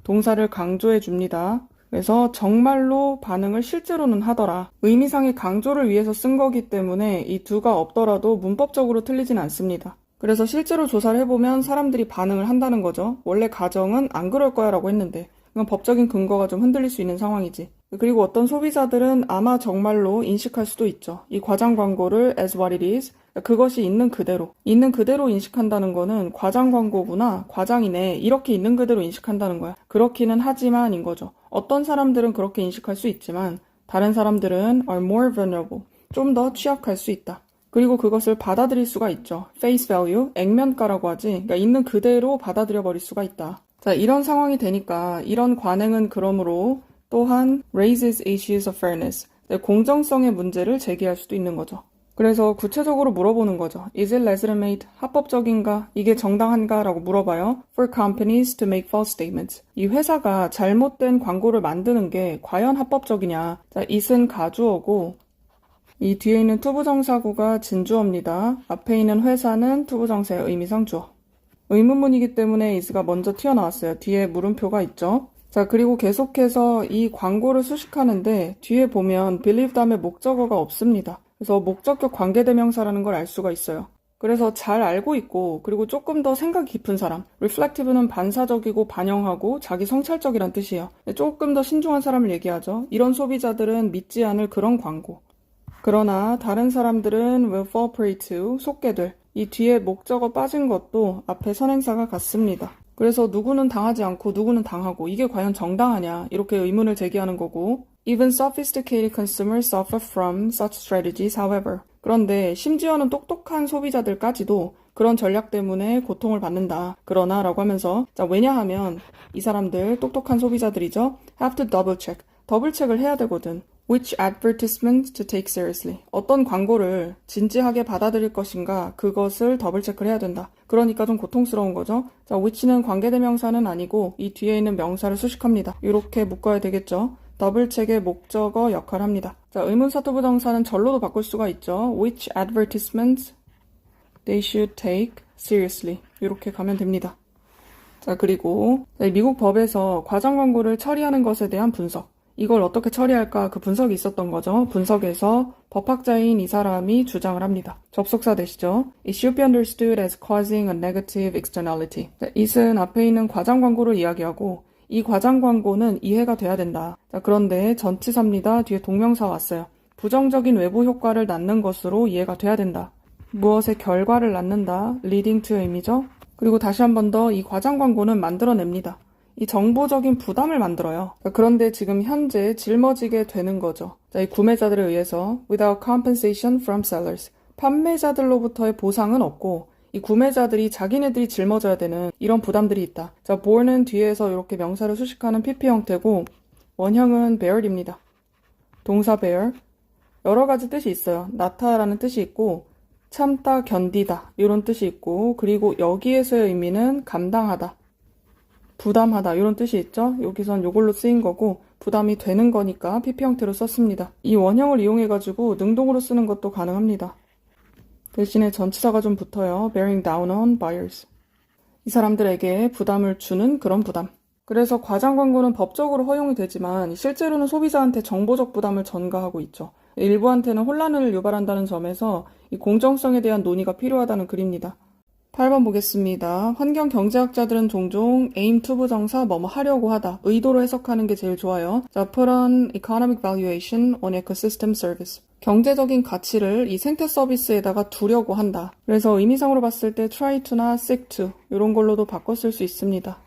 동사를 강조해 줍니다. 그래서 정말로 반응을 실제로는 하더라. 의미상의 강조를 위해서 쓴 거기 때문에 이 do가 없더라도 문법적으로 틀리진 않습니다. 그래서 실제로 조사를 해보면 사람들이 반응을 한다는 거죠. 원래 가정은 안 그럴 거야 라고 했는데 이건 법적인 근거가 좀 흔들릴 수 있는 상황이지. 그리고 어떤 소비자들은 아마 정말로 인식할 수도 있죠. 이 과장 광고를 as what it is, 그것이 있는 그대로 인식한다는 거는 과장 광고구나, 과장이네, 이렇게 있는 그대로 인식한다는 거야. 그렇기는 하지만인 거죠. 어떤 사람들은 그렇게 인식할 수 있지만 다른 사람들은 are more vulnerable, 좀 더 취약할 수 있다. 그리고 그것을 받아들일 수가 있죠. face value, 액면가라고 하지. 그러니까 있는 그대로 받아들여 버릴 수가 있다. 자, 이런 상황이 되니까 이런 관행은 그러므로 또한 raises issues of fairness, 공정성의 문제를 제기할 수도 있는 거죠. 그래서 구체적으로 물어보는 거죠. Is it legitimate? 합법적인가? 이게 정당한가? 라고 물어봐요. For companies to make false statements. 이 회사가 잘못된 광고를 만드는 게 과연 합법적이냐? 자, it은 가주어고 이 뒤에 있는 투부정사구가 진주어입니다. 앞에 있는 회사는 투부정사의 의미상 주어. 의문문이기 때문에 is가 먼저 튀어나왔어요. 뒤에 물음표가 있죠. 자, 그리고 계속해서 이 광고를 수식하는데 뒤에 보면 believe 다음에 목적어가 없습니다. 그래서 목적격 관계대명사라는 걸 알 수가 있어요. 그래서 잘 알고 있고 그리고 조금 더 생각 깊은 사람, reflective는 반사적이고 반영하고 자기 성찰적이란 뜻이에요. 조금 더 신중한 사람을 얘기하죠. 이런 소비자들은 믿지 않을 그런 광고. 그러나 다른 사람들은 will fall prey to, 속게 될. 이 뒤에 목적어 빠진 것도 앞에 선행사가 같습니다. 그래서 누구는 당하지 않고 누구는 당하고 이게 과연 정당하냐 이렇게 의문을 제기하는 거고 Even sophisticated consumers suffer from such strategies, however. 그런데 심지어는 똑똑한 소비자들까지도 그런 전략 때문에 고통을 받는다. 그러나 라고 하면서 자, 왜냐하면 이 사람들 똑똑한 소비자들이죠. have to double check. 더블 체크를 해야 되거든. Which advertisement to take seriously. 어떤 광고를 진지하게 받아들일 것인가 그것을 더블 체크를 해야 된다. 그러니까 좀 고통스러운 거죠. 자, which는 관계대명사는 아니고 이 뒤에 있는 명사를 수식합니다. 이렇게 묶어야 되겠죠. 더블 체크의 목적어 역할을 합니다. 자, 의문사 투부정사는 절로도 바꿀 수가 있죠. Which advertisements they should take seriously. 이렇게 가면 됩니다. 자, 그리고 미국 법에서 과장 광고를 처리하는 것에 대한 분석. 이걸 어떻게 처리할까 그 분석이 있었던 거죠. 분석에서 법학자인 이 사람이 주장을 합니다. 접속사 되시죠. It should be understood as causing a negative externality. it은 앞에 있는 과장 광고를 이야기하고 이 과장 광고는 이해가 돼야 된다. 자, 그런데 전치사입니다. 뒤에 동명사 왔어요. 부정적인 외부 효과를 낳는 것으로 이해가 돼야 된다. 무엇의 결과를 낳는다. leading to의 의미죠. 그리고 다시 한 번 더 이 과장 광고는 만들어냅니다. 이 정보적인 부담을 만들어요. 그런데 지금 현재 짊어지게 되는 거죠. 자, 이 구매자들에 의해서 without compensation from sellers. 판매자들로부터의 보상은 없고 이 구매자들이 자기네들이 짊어져야 되는 이런 부담들이 있다. 자, bear는 뒤에서 이렇게 명사를 수식하는 PP 형태고 원형은 bear입니다. 동사 bear. 여러 가지 뜻이 있어요. 나타라는 뜻이 있고 참다, 견디다 이런 뜻이 있고 그리고 여기에서의 의미는 감당하다. 부담하다 이런 뜻이 있죠. 여기선 이걸로 쓰인 거고 부담이 되는 거니까 PP 형태로 썼습니다. 이 원형을 이용해가지고 능동으로 쓰는 것도 가능합니다. 대신에 전치사가 좀 붙어요. bearing down on buyers. 이 사람들에게 부담을 주는 그런 부담. 그래서 과장 광고는 법적으로 허용이 되지만 실제로는 소비자한테 정보적 부담을 전가하고 있죠. 일부한테는 혼란을 유발한다는 점에서 이 공정성에 대한 논의가 필요하다는 글입니다. 8번 보겠습니다. 환경 경제학자들은 종종 aim to 부정사 뭐뭐 하려고 하다, 의도로 해석하는 게 제일 좋아요. 자, put on economic valuation on ecosystem service. 경제적인 가치를 이 생태 서비스에다가 두려고 한다. 그래서 의미상으로 봤을 때 try to나 seek to 이런 걸로도 바꿔 쓸 수 있습니다.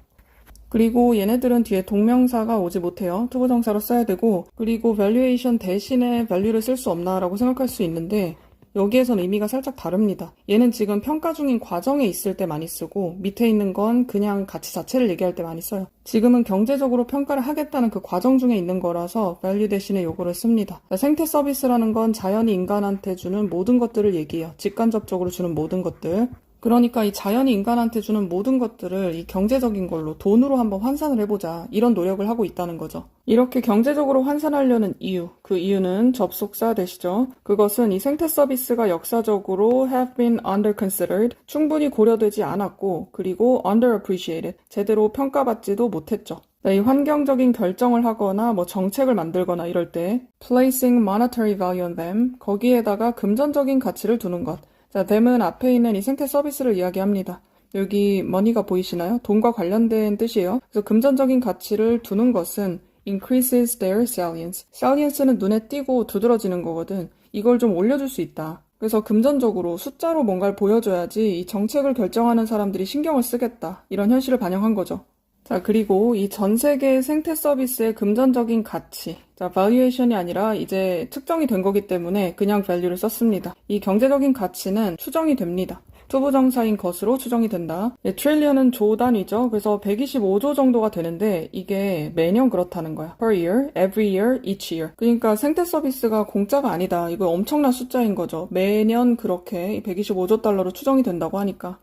그리고 얘네들은 뒤에 동명사가 오지 못해요. 투부정사로 써야 되고 그리고 valuation 대신에 value를 쓸 수 없나 라고 생각할 수 있는데 여기에선 의미가 살짝 다릅니다. 얘는 지금 평가 중인 과정에 있을 때 많이 쓰고 밑에 있는 건 그냥 가치 자체를 얘기할 때 많이 써요. 지금은 경제적으로 평가를 하겠다는 그 과정 중에 있는 거라서 value 대신에 요거를 씁니다. 생태 서비스라는 건 자연이 인간한테 주는 모든 것들을 얘기해요. 직간접적으로 주는 모든 것들. 그러니까 이 자연이 인간한테 주는 모든 것들을 이 경제적인 걸로 돈으로 한번 환산을 해보자 이런 노력을 하고 있다는 거죠. 이렇게 경제적으로 환산하려는 이유, 그 이유는 접속사 되시죠. 그것은 이 생태 서비스가 역사적으로 have been under-considered, 충분히 고려되지 않았고 그리고 under-appreciated, 제대로 평가받지도 못했죠. 이 환경적인 결정을 하거나 뭐 정책을 만들거나 이럴 때 placing monetary value on them, 거기에다가 금전적인 가치를 두는 것. 자, them은 앞에 있는 이 생태 서비스를 이야기합니다. 여기 money가 보이시나요? 돈과 관련된 뜻이에요. 그래서 금전적인 가치를 두는 것은 increases their salience. salience는 눈에 띄고 두드러지는 거거든. 이걸 좀 올려줄 수 있다. 그래서 금전적으로 숫자로 뭔가를 보여줘야지 이 정책을 결정하는 사람들이 신경을 쓰겠다. 이런 현실을 반영한 거죠. 자, 그리고 이 전 세계 생태 서비스의 금전적인 가치. 자, valuation이 아니라 이제 측정이 된 거기 때문에 그냥 value를 썼습니다. 이 경제적인 가치는 추정이 됩니다. 투부정사인 것으로 추정이 된다. trillion은 조 단위죠. 그래서 125조 정도가 되는데 이게 매년 그렇다는 거야. per year, every year, each year. 그러니까 생태 서비스가 공짜가 아니다. 이거 엄청난 숫자인 거죠. 매년 그렇게 125조 달러로 추정이 된다고 하니까.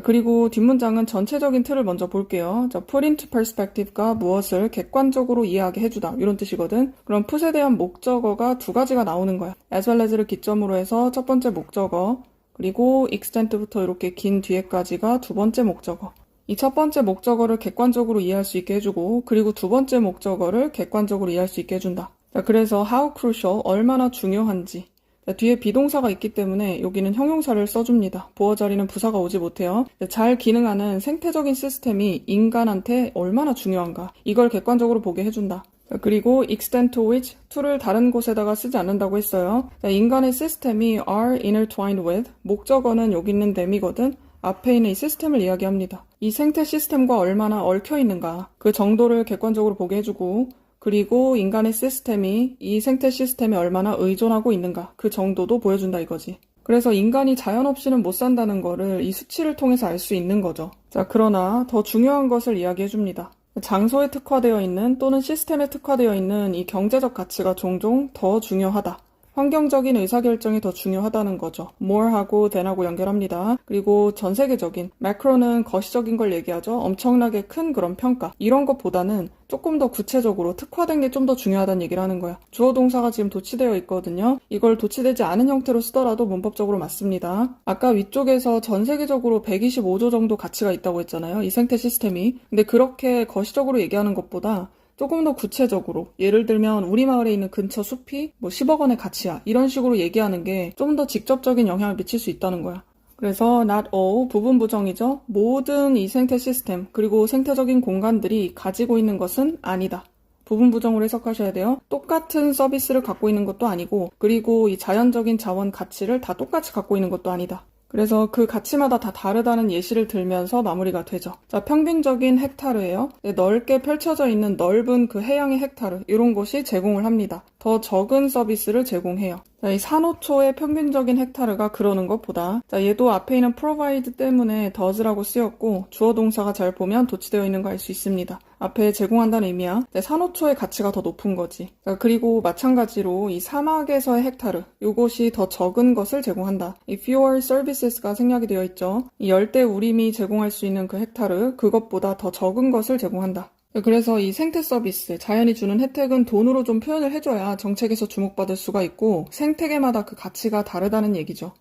그리고 뒷문장은 전체적인 틀을 먼저 볼게요. 자, put into perspective가 무엇을 객관적으로 이해하게 해주다 이런 뜻이거든. 그럼 put에 대한 목적어가 두 가지가 나오는 거야. as well as를 기점으로 해서 첫 번째 목적어, 그리고 extent부터 이렇게 긴 뒤에까지가 두 번째 목적어. 이 첫 번째 목적어를 객관적으로 이해할 수 있게 해주고 그리고 두 번째 목적어를 객관적으로 이해할 수 있게 해준다. 자, 그래서 how crucial, 얼마나 중요한지. 자, 뒤에 비동사가 있기 때문에 여기는 형용사를 써줍니다. 보어 자리는 부사가 오지 못해요. 잘 기능하는 생태적인 시스템이 인간한테 얼마나 중요한가. 이걸 객관적으로 보게 해준다. 자, 그리고 extend to which, to를 다른 곳에다가 쓰지 않는다고 했어요. 자, 인간의 시스템이 are intertwined with, 목적어는 여기 있는 them이거든. 앞에 있는 이 시스템을 이야기합니다. 이 생태 시스템과 얼마나 얽혀 있는가. 그 정도를 객관적으로 보게 해주고 그리고 인간의 시스템이 이 생태 시스템에 얼마나 의존하고 있는가 그 정도도 보여준다 이거지. 그래서 인간이 자연 없이는 못 산다는 거를 이 수치를 통해서 알 수 있는 거죠. 자, 그러나 더 중요한 것을 이야기해 줍니다. 장소에 특화되어 있는 또는 시스템에 특화되어 있는 이 경제적 가치가 종종 더 중요하다. 환경적인 의사결정이 더 중요하다는 거죠. more하고 than하고 연결합니다. 그리고 전 세계적인, macro는 거시적인 걸 얘기하죠. 엄청나게 큰 그런 평가. 이런 것보다는 조금 더 구체적으로 특화된 게 좀 더 중요하다는 얘기를 하는 거야. 주어 동사가 지금 도치되어 있거든요. 이걸 도치되지 않은 형태로 쓰더라도 문법적으로 맞습니다. 아까 위쪽에서 전 세계적으로 125조 정도 가치가 있다고 했잖아요. 이 생태 시스템이. 근데 그렇게 거시적으로 얘기하는 것보다 조금 더 구체적으로 예를 들면 우리 마을에 있는 근처 숲이 뭐 10억 원의 가치야 이런 식으로 얘기하는 게 좀 더 직접적인 영향을 미칠 수 있다는 거야. 그래서 not all 부분 부정이죠. 모든 이 생태 시스템 그리고 생태적인 공간들이 가지고 있는 것은 아니다. 부분 부정으로 해석하셔야 돼요. 똑같은 서비스를 갖고 있는 것도 아니고 그리고 이 자연적인 자원 가치를 다 똑같이 갖고 있는 것도 아니다. 그래서 그 가치마다 다 다르다는 예시를 들면서 마무리가 되죠. 자, 평균적인 헥타르예요. 넓게 펼쳐져 있는 넓은 그 해양의 헥타르 이런 곳이 제공을 합니다. 더 적은 서비스를 제공해요. 자, 이 산호초의 평균적인 헥타르가 그러는 것보다 자, 얘도 앞에 있는 provide 때문에 does라고 쓰였고 주어 동사가 잘 보면 도치되어 있는 거 알 수 있습니다. 앞에 제공한다는 의미야. 산호초의 가치가 더 높은 거지. 자, 그리고 마찬가지로 이 사막에서의 헥타르 요것이 더 적은 것을 제공한다. 이 fewer services가 생략이 되어 있죠. 이 열대 우림이 제공할 수 있는 그 헥타르 그것보다 더 적은 것을 제공한다. 그래서 이 생태 서비스, 자연이 주는 혜택은 돈으로 좀 표현을 해줘야 정책에서 주목받을 수가 있고 생태계마다 그 가치가 다르다는 얘기죠.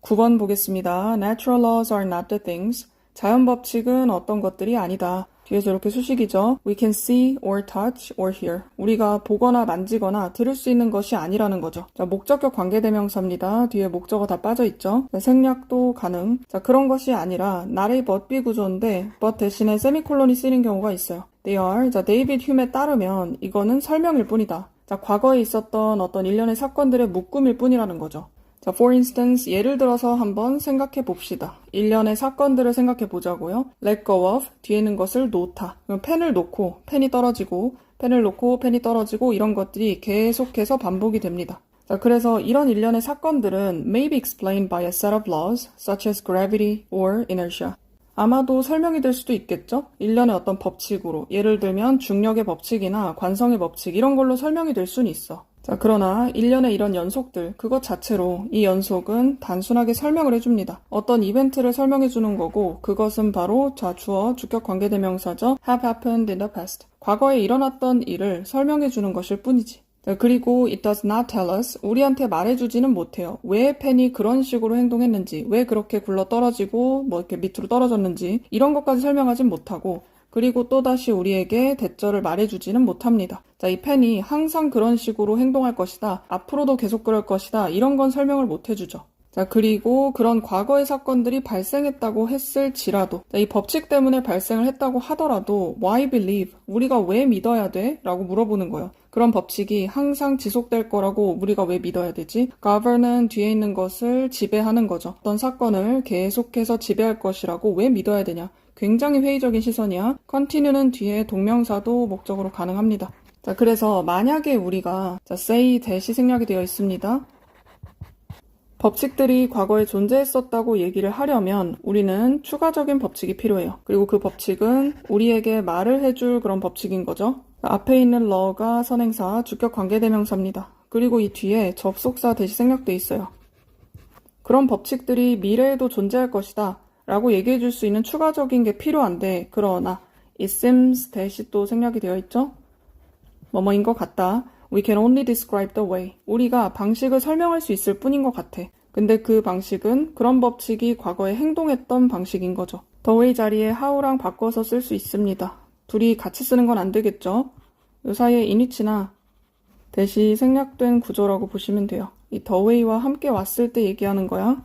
9번 보겠습니다. Natural laws are not the things. 자연 법칙은 어떤 것들이 아니다. 뒤에서 이렇게 수식이죠. We can see or touch or hear. 우리가 보거나 만지거나 들을 수 있는 것이 아니라는 거죠. 자, 목적격 관계대명사입니다. 뒤에 목적어 다 빠져있죠. 네, 생략도 가능. 자, 그런 것이 아니라 나의 but be 구조인데 but 대신에 세미콜론이 쓰이는 경우가 있어요. They are. 자, 데이비드 휴메에 따르면 이거는 설명일 뿐이다. 자, 과거에 있었던 어떤 일련의 사건들의 묶음일 뿐이라는 거죠. 자, for instance, 예를 들어서 한번 생각해 봅시다. 일련의 사건들을 생각해 보자고요. let go of, 뒤에 있는 것을 놓다. 그럼 펜을 놓고, 펜이 떨어지고, 펜을 놓고, 펜이 떨어지고 이런 것들이 계속해서 반복이 됩니다. 자, 그래서 이런 일련의 사건들은 may be explained by a set of laws, such as gravity or inertia. 아마도 설명이 될 수도 있겠죠? 일련의 어떤 법칙으로. 예를 들면 중력의 법칙이나 관성의 법칙 이런 걸로 설명이 될 수는 있어. 자, 그러나 일련의 이런 연속들, 그것 자체로 이 연속은 단순하게 설명을 해줍니다. 어떤 이벤트를 설명해주는 거고 그것은 바로 자, 주어, 주격 관계대명사죠. have happened in the past. 과거에 일어났던 일을 설명해주는 것일 뿐이지. 자, 그리고 it does not tell us, 우리한테 말해주지는 못해요. 왜 펜이 그런 식으로 행동했는지, 왜 그렇게 굴러 떨어지고 뭐 이렇게 밑으로 떨어졌는지 이런 것까지 설명하진 못하고 그리고 또다시 우리에게 대절을 말해주지는 못합니다. 자, 이 펜이 항상 그런 식으로 행동할 것이다. 앞으로도 계속 그럴 것이다. 이런 건 설명을 못 해주죠. 자, 그리고 그런 과거의 사건들이 발생했다고 했을지라도 자, 이 법칙 때문에 발생을 했다고 하더라도 why believe? 우리가 왜 믿어야 돼? 라고 물어보는 거예요. 그런 법칙이 항상 지속될 거라고 우리가 왜 믿어야 되지? govern은 뒤에 있는 것을 지배하는 거죠. 어떤 사건을 계속해서 지배할 것이라고 왜 믿어야 되냐? 굉장히 회의적인 시선이야. continue는 뒤에 동명사도 목적으로 가능합니다. 자, 그래서 만약에 우리가 자, say 대시 생략이 되어 있습니다. 법칙들이 과거에 존재했었다고 얘기를 하려면 우리는 추가적인 법칙이 필요해요. 그리고 그 법칙은 우리에게 말을 해줄 그런 법칙인 거죠. 앞에 있는 law가 선행사, 주격 관계대명사입니다. 그리고 이 뒤에 접속사 대시 생략돼 있어요. 그런 법칙들이 미래에도 존재할 것이다 라고 얘기해 줄 수 있는 추가적인 게 필요한데 그러나 it seems 대시 또 생략이 되어 있죠. 뭐뭐인 것 같다. We can only describe the way. 우리가 방식을 설명할 수 있을 뿐인 것 같아. 근데 그 방식은 그런 법칙이 과거에 행동했던 방식인 거죠. the way 자리에 how랑 바꿔서 쓸 수 있습니다. 둘이 같이 쓰는 건 안 되겠죠. 이 사이에 in이치나 대시 생략된 구조라고 보시면 돼요. 이 the way와 함께 왔을 때 얘기하는 거야.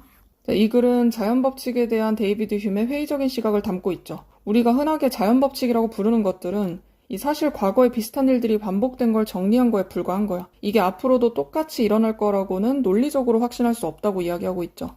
이 글은 자연법칙에 대한 데이비드 휴메의 회의적인 시각을 담고 있죠. 우리가 흔하게 자연법칙이라고 부르는 것들은 이 사실 과거에 비슷한 일들이 반복된 걸 정리한 거에 불과한 거야. 이게 앞으로도 똑같이 일어날 거라고는 논리적으로 확신할 수 없다고 이야기하고 있죠.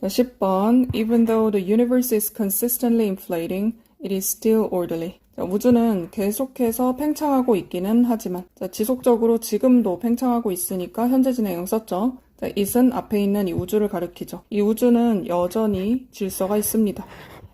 자, 10번 Even though the universe is consistently inflating, it is still orderly. 자, 우주는 계속해서 팽창하고 있기는 하지만 자, 지속적으로 지금도 팽창하고 있으니까 현재 진행형 썼죠. 자, it은 앞에 있는 이 우주를 가리키죠. 이 우주는 여전히 질서가 있습니다.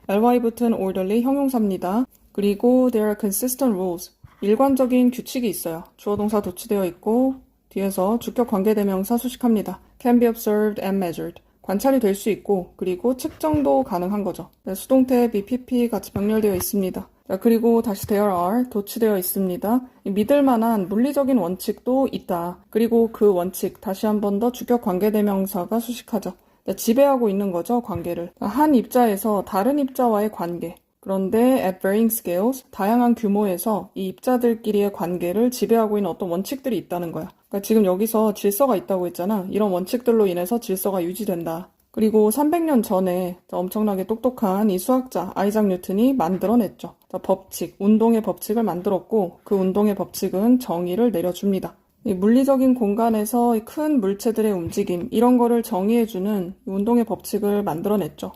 ly 붙은 orderly 형용사입니다. 그리고 there are consistent rules. 일관적인 규칙이 있어요. 주어 동사 도치되어 있고 뒤에서 주격 관계대명사 수식합니다. can be observed and measured. 관찰이 될 수 있고 그리고 측정도 가능한 거죠. 네, 수동태 BPP 같이 병렬되어 있습니다. 자, 그리고 다시 there are 도치되어 있습니다. 믿을 만한 물리적인 원칙도 있다. 그리고 그 원칙 다시 한 번 더 주격 관계대명사가 수식하죠. 네, 지배하고 있는 거죠, 관계를. 한 입자에서 다른 입자와의 관계. 그런데 at varying scales, 다양한 규모에서 이 입자들끼리의 관계를 지배하고 있는 어떤 원칙들이 있다는 거야. 그러니까 지금 여기서 질서가 있다고 했잖아. 이런 원칙들로 인해서 질서가 유지된다. 그리고 300년 전에 엄청나게 똑똑한 이 수학자 아이작 뉴턴이 만들어냈죠. 법칙, 운동의 법칙을 만들었고 그 운동의 법칙은 정의를 내려줍니다. 이 물리적인 공간에서 큰 물체들의 움직임, 이런 거를 정의해주는 운동의 법칙을 만들어냈죠.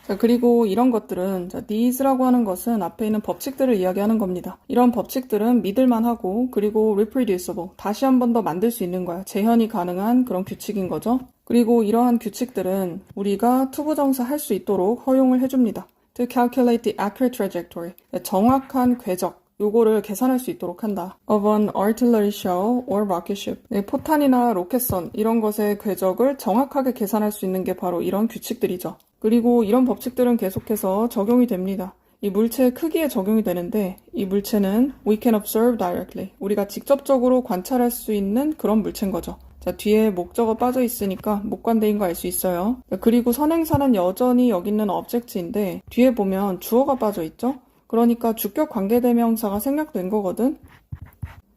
자, 그리고 이런 것들은 these라고 하는 것은 앞에 있는 법칙들을 이야기하는 겁니다. 이런 법칙들은 믿을만하고 그리고 reproducible, 다시 한 번 더 만들 수 있는 거야. 재현이 가능한 그런 규칙인 거죠. 그리고 이러한 규칙들은 우리가 투부정사 할 수 있도록 허용을 해줍니다. To calculate the accurate trajectory, 정확한 궤적, 요거를 계산할 수 있도록 한다. Of an artillery shell or rocket ship. 네, 포탄이나 로켓선 이런 것의 궤적을 정확하게 계산할 수 있는 게 바로 이런 규칙들이죠. 그리고 이런 법칙들은 계속해서 적용이 됩니다. 이 물체의 크기에 적용이 되는데 이 물체는 we can observe directly. 우리가 직접적으로 관찰할 수 있는 그런 물체인 거죠. 자, 뒤에 목적어 빠져 있으니까 목관대인 거 알 수 있어요. 그리고 선행사는 여전히 여기 있는 object인데 뒤에 보면 주어가 빠져 있죠? 그러니까 주격 관계대명사가 생략된 거거든.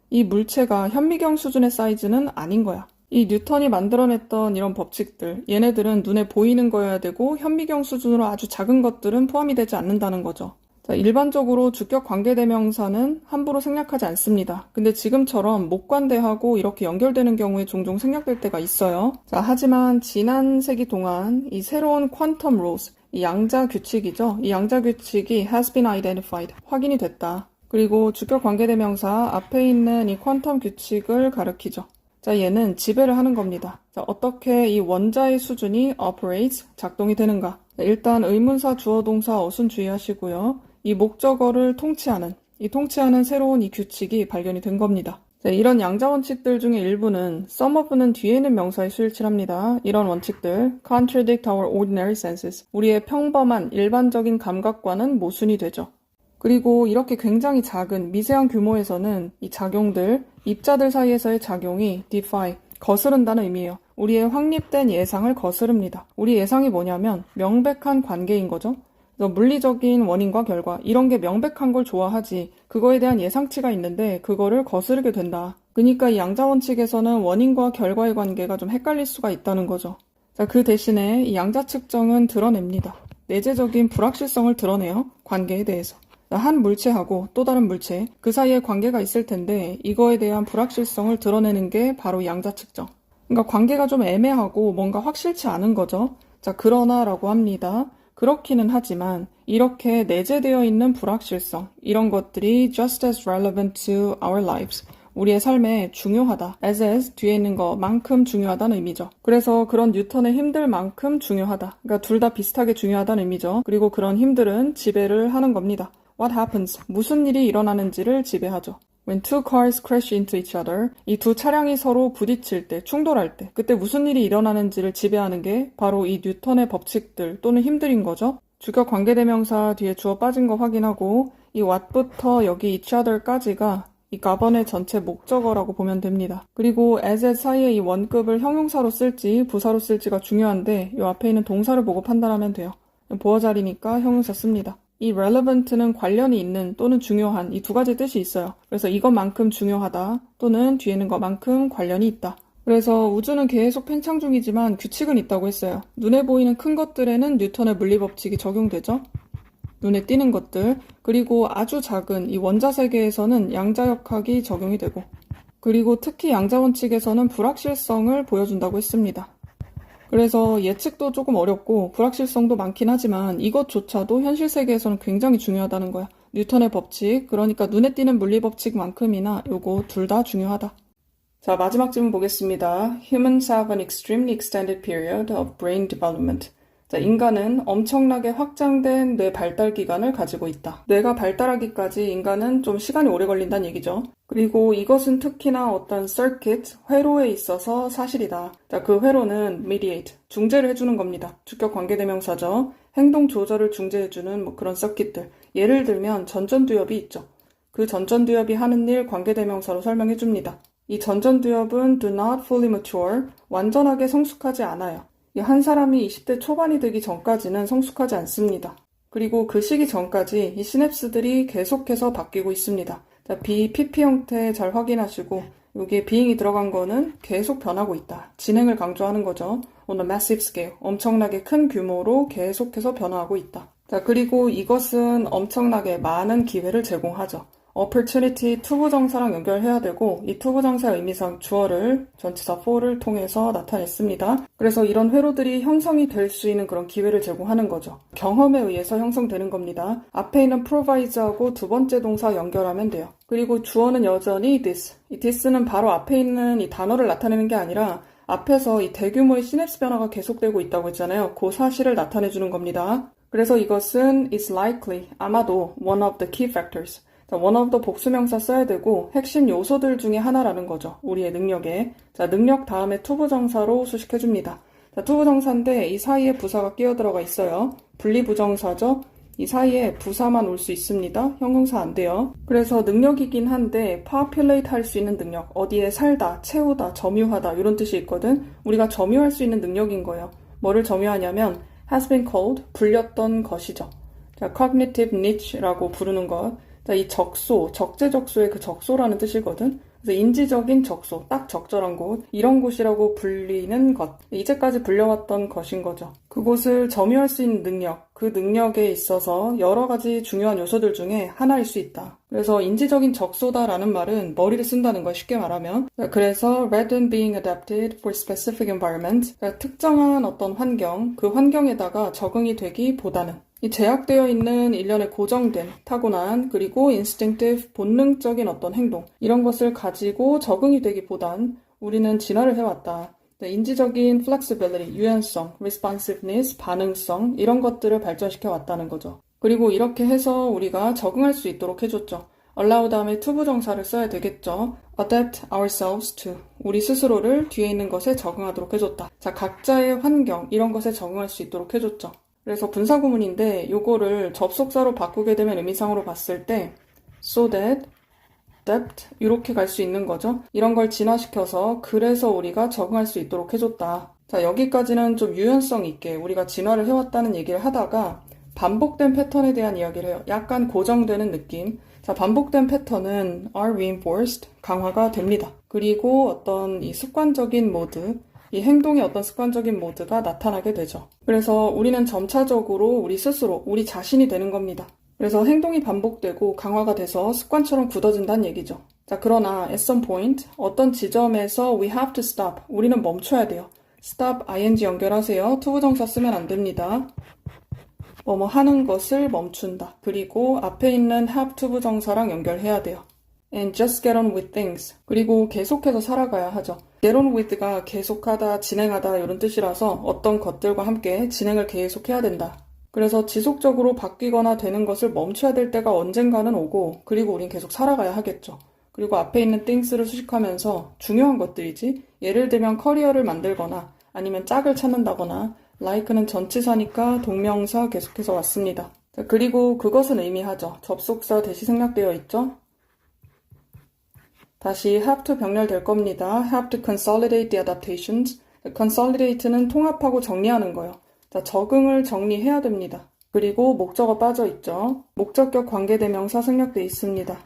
이 물체가 현미경 수준의 사이즈는 아닌 거야. 이 뉴턴이 만들어냈던 이런 법칙들, 얘네들은 눈에 보이는 거여야 되고 현미경 수준으로 아주 작은 것들은 포함이 되지 않는다는 거죠. 자, 일반적으로 주격 관계대명사는 함부로 생략하지 않습니다. 근데 지금처럼 목관대하고 이렇게 연결되는 경우에 종종 생략될 때가 있어요. 자, 하지만 지난 세기 동안 이 새로운 퀀텀 rules, 이 양자 규칙이죠. 이 양자 규칙이 has been identified, 확인이 됐다. 그리고 주격 관계대명사 앞에 있는 이 퀀텀 규칙을 가리키죠. 자, 얘는 지배를 하는 겁니다. 자, 어떻게 이 원자의 수준이 operates, 작동이 되는가? 자, 일단 의문사 주어 동사 어순 주의하시고요. 이 목적어를 통치하는 새로운 이 규칙이 발견이 된 겁니다. 자, 이런 양자 원칙들 중에 일부는 sum of는 뒤에 있는 명사에 수일치합니다. 이런 원칙들 contradict our ordinary senses. 우리의 평범한 일반적인 감각과는 모순이 되죠. 그리고 이렇게 굉장히 작은 미세한 규모에서는 이 작용들, 입자들 사이에서의 작용이 defy, 거스른다는 의미예요. 우리의 확립된 예상을 거스릅니다. 우리 예상이 뭐냐면 명백한 관계인 거죠. 그래서 물리적인 원인과 결과, 이런 게 명백한 걸 좋아하지 그거에 대한 예상치가 있는데 그거를 거스르게 된다. 그러니까 이 양자 원칙에서는 원인과 결과의 관계가 좀 헷갈릴 수가 있다는 거죠. 자, 그 대신에 이 양자 측정은 드러냅니다. 내재적인 불확실성을 드러내요. 관계에 대해서. 한 물체하고 또 다른 물체, 그 사이에 관계가 있을 텐데 이거에 대한 불확실성을 드러내는 게 바로 양자 측정. 그러니까 관계가 좀 애매하고 뭔가 확실치 않은 거죠. 자, 그러나 라고 합니다. 그렇기는 하지만 이렇게 내재되어 있는 불확실성, 이런 것들이 just as relevant to our lives. 우리의 삶에 중요하다. as 뒤에 있는 것만큼 중요하다는 의미죠. 그래서 그런 뉴턴의 힘들만큼 중요하다. 그러니까 둘 다 비슷하게 중요하다는 의미죠. 그리고 그런 힘들은 지배를 하는 겁니다. What happens? 무슨 일이 일어나는지를 지배하죠. When two cars crash into each other, 이 두 차량이 서로 부딪힐 때, 충돌할 때, 그때 무슨 일이 일어나는지를 지배하는 게 바로 이 뉴턴의 법칙들 또는 힘들인 거죠. 주격 관계대명사 뒤에 주어 빠진 거 확인하고 이 what부터 여기 each other까지가 이 가번의 전체 목적어라고 보면 됩니다. 그리고 as at 사이에 이 원급을 형용사로 쓸지 부사로 쓸지가 중요한데 이 앞에 있는 동사를 보고 판단하면 돼요. 보어 자리니까 형용사 씁니다. 이 relevant는 관련이 있는 또는 중요한 이 두 가지 뜻이 있어요. 그래서 이것만큼 중요하다 또는 뒤에 있는 것만큼 관련이 있다. 그래서 우주는 계속 팽창 중이지만 규칙은 있다고 했어요. 눈에 보이는 큰 것들에는 뉴턴의 물리법칙이 적용되죠. 눈에 띄는 것들, 그리고 아주 작은 이 원자 세계에서는 양자역학이 적용이 되고, 그리고 특히 양자원칙에서는 불확실성을 보여준다고 했습니다. 그래서 예측도 조금 어렵고 불확실성도 많긴 하지만 이것조차도 현실 세계에서는 굉장히 중요하다는 거야. 뉴턴의 법칙, 그러니까 눈에 띄는 물리법칙만큼이나 요거 둘 다 중요하다. 자, 마지막 질문 보겠습니다. Humans have an extremely extended period of brain development. 자, 인간은 엄청나게 확장된 뇌 발달 기간을 가지고 있다. 뇌가 발달하기까지 인간은 좀 시간이 오래 걸린다는 얘기죠. 그리고 이것은 특히나 어떤 circuit, 회로에 있어서 사실이다. 자, 그 회로는 mediate, 중재를 해주는 겁니다. 주격 관계대명사죠. 행동 조절을 중재해주는 뭐 그런 서킷들. 예를 들면 전전두엽이 있죠. 그 전전두엽이 하는 일 관계대명사로 설명해줍니다. 이 전전두엽은 do not fully mature, 완전하게 성숙하지 않아요. 한 사람이 20대 초반이 되기 전까지는 성숙하지 않습니다. 그리고 그 시기 전까지 이 시냅스들이 계속해서 바뀌고 있습니다. 자, PP 형태 잘 확인하시고 여기에 being이 들어간 거는 계속 변하고 있다. 진행을 강조하는 거죠. On a massive scale. 엄청나게 큰 규모로 계속해서 변화하고 있다. 자, 그리고 이것은 엄청나게 많은 기회를 제공하죠. opportunity 투부정사랑 연결해야 되고 이 투부정사의 의미상 주어를 전치사 for를 통해서 나타냈습니다. 그래서 이런 회로들이 형성이 될 수 있는 그런 기회를 제공하는 거죠. 경험에 의해서 형성되는 겁니다. 앞에 있는 provide하고 두 번째 동사 연결하면 돼요. 그리고 주어는 여전히 this. 이 this는 바로 앞에 있는 이 단어를 나타내는 게 아니라 앞에서 이 대규모의 시냅스 변화가 계속되고 있다고 했잖아요. 그 사실을 나타내주는 겁니다. 그래서 이것은 is likely, 아마도 one of the key factors. 자, one of the 복수명사 써야 되고 핵심 요소들 중에 하나라는 거죠. 우리의 능력에. 자, 능력 다음에 투부정사로 수식해줍니다. 자, 투부정사인데 이 사이에 부사가 끼어들어가 있어요. 분리부정사죠. 이 사이에 부사만 올 수 있습니다. 형용사 안 돼요. 그래서 능력이긴 한데 populate 할 수 있는 능력, 어디에 살다, 채우다, 점유하다 이런 뜻이 있거든. 우리가 점유할 수 있는 능력인 거예요. 뭐를 점유하냐면 has been called, 불렸던 것이죠. 자, cognitive niche라고 부르는 것. 자, 이 적소, 적재적소의 그 적소라는 뜻이거든. 그래서 인지적인 적소, 딱 적절한 곳, 이런 곳이라고 불리는 것. 이제까지 불려왔던 것인 거죠. 그곳을 점유할 수 있는 능력, 그 능력에 있어서 여러 가지 중요한 요소들 중에 하나일 수 있다. 그래서 인지적인 적소다라는 말은 머리를 쓴다는 거야, 쉽게 말하면. 그래서 rather than being adapted for specific environment, 그러니까 특정한 어떤 환경, 그 환경에다가 적응이 되기보다는 이 제약되어 있는 일련의 고정된, 타고난, 그리고 instinctive, 본능적인 어떤 행동, 이런 것을 가지고 적응이 되기보단 우리는 진화를 해왔다. 인지적인 flexibility, 유연성, responsiveness, 반응성, 이런 것들을 발전시켜 왔다는 거죠. 그리고 이렇게 해서 우리가 적응할 수 있도록 해줬죠. allow 다음에 투부정사를 써야 되겠죠. adapt ourselves to, 우리 스스로를 뒤에 있는 것에 적응하도록 해줬다. 자, 각자의 환경, 이런 것에 적응할 수 있도록 해줬죠. 그래서 분사구문인데 요거를 접속사로 바꾸게 되면 의미상으로 봤을 때 so that, adapt 이렇게 갈 수 있는 거죠. 이런 걸 진화시켜서 그래서 우리가 적응할 수 있도록 해줬다. 자, 여기까지는 좀 유연성 있게 우리가 진화를 해왔다는 얘기를 하다가 반복된 패턴에 대한 이야기를 해요. 약간 고정되는 느낌. 자, 반복된 패턴은 are reinforced, 강화가 됩니다. 그리고 어떤 이 습관적인 모드, 이 행동의 어떤 습관적인 모드가 나타나게 되죠. 그래서 우리는 점차적으로 우리 스스로, 우리 자신이 되는 겁니다. 그래서 행동이 반복되고 강화가 돼서 습관처럼 굳어진다는 얘기죠. 자, 그러나 at some point, 어떤 지점에서 we have to stop, 우리는 멈춰야 돼요. stop, ing 연결하세요. 투부정사 쓰면 안 됩니다. 뭐뭐 하는 것을 멈춘다. 그리고 앞에 있는 have 투부정사랑 연결해야 돼요. and just get on with things. 그리고 계속해서 살아가야 하죠. get on with가 계속하다, 진행하다 이런 뜻이라서 어떤 것들과 함께 진행을 계속해야 된다. 그래서 지속적으로 바뀌거나 되는 것을 멈춰야 될 때가 언젠가는 오고 그리고 우린 계속 살아가야 하겠죠. 그리고 앞에 있는 things를 수식하면서 중요한 것들이지 예를 들면 커리어를 만들거나 아니면 짝을 찾는다거나 like는 전치사니까 동명사 계속해서 왔습니다. 자, 그리고 그것은 의미하죠. 접속사 대시 생략되어 있죠. 다시 have to 병렬될 겁니다. have to consolidate the adaptations. consolidate는 통합하고 정리하는 거예요. 자, 적응을 정리해야 됩니다. 그리고 목적어 빠져 있죠. 목적격 관계대명사 생략되어 있습니다.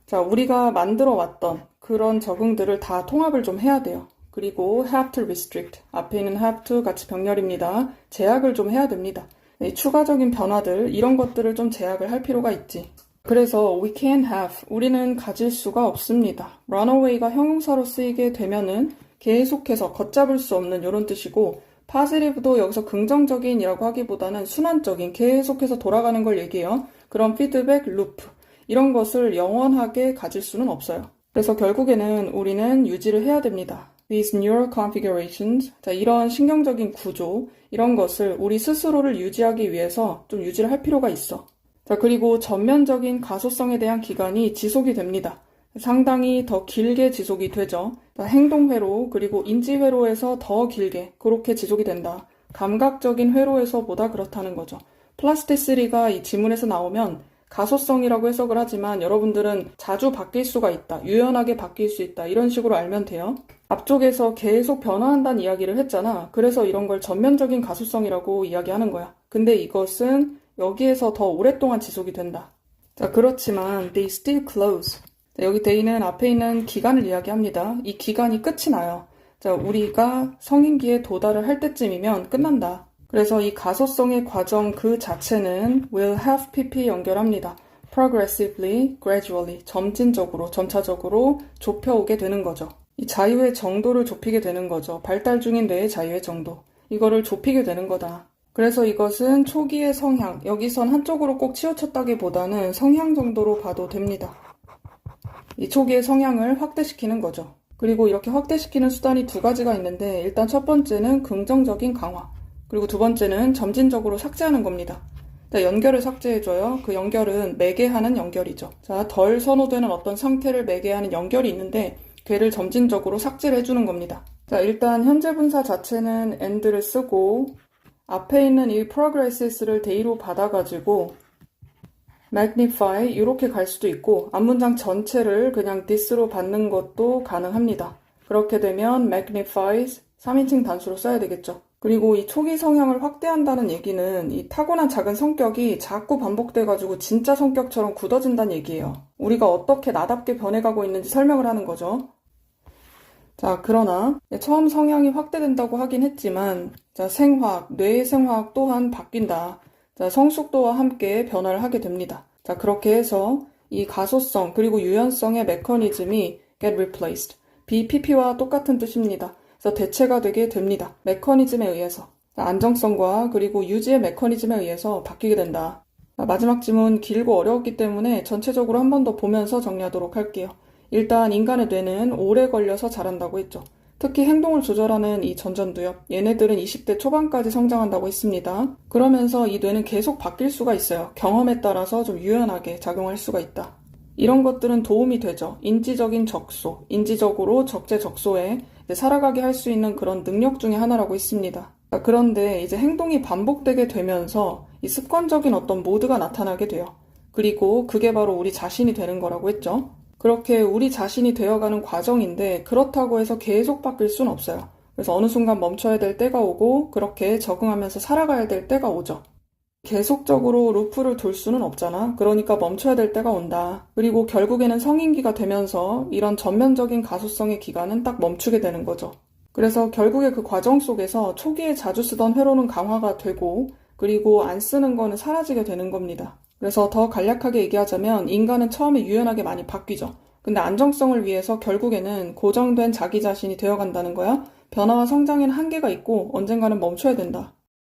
자, 우리가 만들어 왔던 그런 적응들을 다 통합을 좀 해야 돼요. 그리고 have to restrict. 앞에 있는 have to 같이 병렬입니다. 제약을 좀 해야 됩니다. 추가적인 변화들, 이런 것들을 좀 제약을 할 필요가 있지. 그래서 we can't have, 우리는 가질 수가 없습니다. runaway가 형용사로 쓰이게 되면은 계속해서 걷잡을 수 없는 이런 뜻이고 positive도 여기서 긍정적인이라고 하기보다는 순환적인, 계속해서 돌아가는 걸 얘기해요. 그런 피드백 루프, 이런 것을 영원하게 가질 수는 없어요. 그래서 결국에는 우리는 유지를 해야 됩니다. These neural configurations, 자, 이런 신경적인 구조, 이런 것을 우리 스스로를 유지하기 위해서 좀 유지를 할 필요가 있어. 자, 그리고 전면적인 가소성에 대한 기간이 지속이 됩니다. 상당히 더 길게 지속이 되죠. 행동회로 그리고 인지회로에서 더 길게 그렇게 지속이 된다. 감각적인 회로에서보다 그렇다는 거죠. 플라스티시티가 이 지문에서 나오면 가소성이라고 해석을 하지만 여러분들은 자주 바뀔 수가 있다. 유연하게 바뀔 수 있다. 이런 식으로 알면 돼요. 앞쪽에서 계속 변화한다는 이야기를 했잖아. 그래서 이런 걸 전면적인 가소성이라고 이야기하는 거야. 근데 이것은 여기에서 더 오랫동안 지속이 된다. 자, 그렇지만 they still close. 자, 여기 day는 앞에 있는 기간을 이야기합니다. 이 기간이 끝이 나요. 자, 우리가 성인기에 도달을 할 때쯤이면 끝난다. 그래서 이 가소성의 과정 그 자체는 will have pp 연결합니다. progressively, gradually, 점진적으로, 점차적으로 좁혀오게 되는 거죠. 이 자유의 정도를 좁히게 되는 거죠. 발달 중인 뇌의 자유의 정도. 이거를 좁히게 되는 거다. 그래서 이것은 초기의 성향, 여기선 한쪽으로 꼭 치우쳤다기보다는 성향 정도로 봐도 됩니다. 이 초기의 성향을 확대시키는 거죠. 그리고 이렇게 확대시키는 수단이 두 가지가 있는데 일단 첫 번째는 긍정적인 강화, 그리고 두 번째는 점진적으로 삭제하는 겁니다. 자, 연결을 삭제해줘요. 그 연결은 매개하는 연결이죠. 자, 덜 선호되는 어떤 상태를 매개하는 연결이 있는데 걔를 점진적으로 삭제를 해주는 겁니다. 자, 일단 현재 분사 자체는 and를 쓰고 앞에 있는 이 progresses를 day로 받아가지고 magnify 이렇게 갈 수도 있고 앞문장 전체를 그냥 this로 받는 것도 가능합니다. 그렇게 되면 magnifies 3인칭 단수로 써야 되겠죠. 그리고 이 초기 성향을 확대한다는 얘기는 이 타고난 작은 성격이 자꾸 반복돼가지고 진짜 성격처럼 굳어진다는 얘기예요. 우리가 어떻게 나답게 변해가고 있는지 설명을 하는 거죠. 자, 그러나 처음 성향이 확대된다고 하긴 했지만 자, 생화학, 뇌의 생화학 또한 바뀐다. 자, 성숙도와 함께 변화를 하게 됩니다. 자, 그렇게 해서 이 가소성 그리고 유연성의 메커니즘이 get replaced. BPP와 똑같은 뜻입니다. 그래서 대체가 되게 됩니다. 메커니즘에 의해서. 자, 안정성과 그리고 유지의 메커니즘에 의해서 바뀌게 된다. 자, 마지막 지문 길고 어려웠기 때문에 전체적으로 한 번 더 보면서 정리하도록 할게요. 일단 인간의 뇌는 오래 걸려서 자란다고 했죠. 특히 행동을 조절하는 이 전전두엽, 얘네들은 20대 초반까지 성장한다고 했습니다. 그러면서 이 뇌는 계속 바뀔 수가 있어요. 경험에 따라서 좀 유연하게 작용할 수가 있다. 이런 것들은 도움이 되죠. 인지적인 적소, 인지적으로 적재적소에 살아가게 할 수 있는 그런 능력 중에 하나라고 했습니다. 그런데 이제 행동이 반복되게 되면서 이 습관적인 어떤 모드가 나타나게 돼요. 그리고 그게 바로 우리 자신이 되는 거라고 했죠. 그렇게 우리 자신이 되어가는 과정인데 그렇다고 해서 계속 바뀔 수는 없어요. 그래서 어느 순간 멈춰야 될 때가 오고 그렇게 적응하면서 살아가야 될 때가 오죠. 계속적으로 루프를 돌 수는 없잖아. 그러니까 멈춰야 될 때가 온다. 그리고 결국에는 성인기가 되면서 이런 전면적인 가소성의 기간은 딱 멈추게 되는 거죠. 그래서 결국에 그 과정 속에서 초기에 자주 쓰던 회로는 강화가 되고 그리고 안 쓰는 거는 사라지게 되는 겁니다. 그래서 더 간략하게 얘기하자면 인간은 처음에 유연하게 많이 바뀌죠. 근데 안정성을 위해서 결국에는 고정된 자기 자신이 되어간다는 거야. 변화와 성장에는 한계가 있고 언젠가는 멈춰야 된다.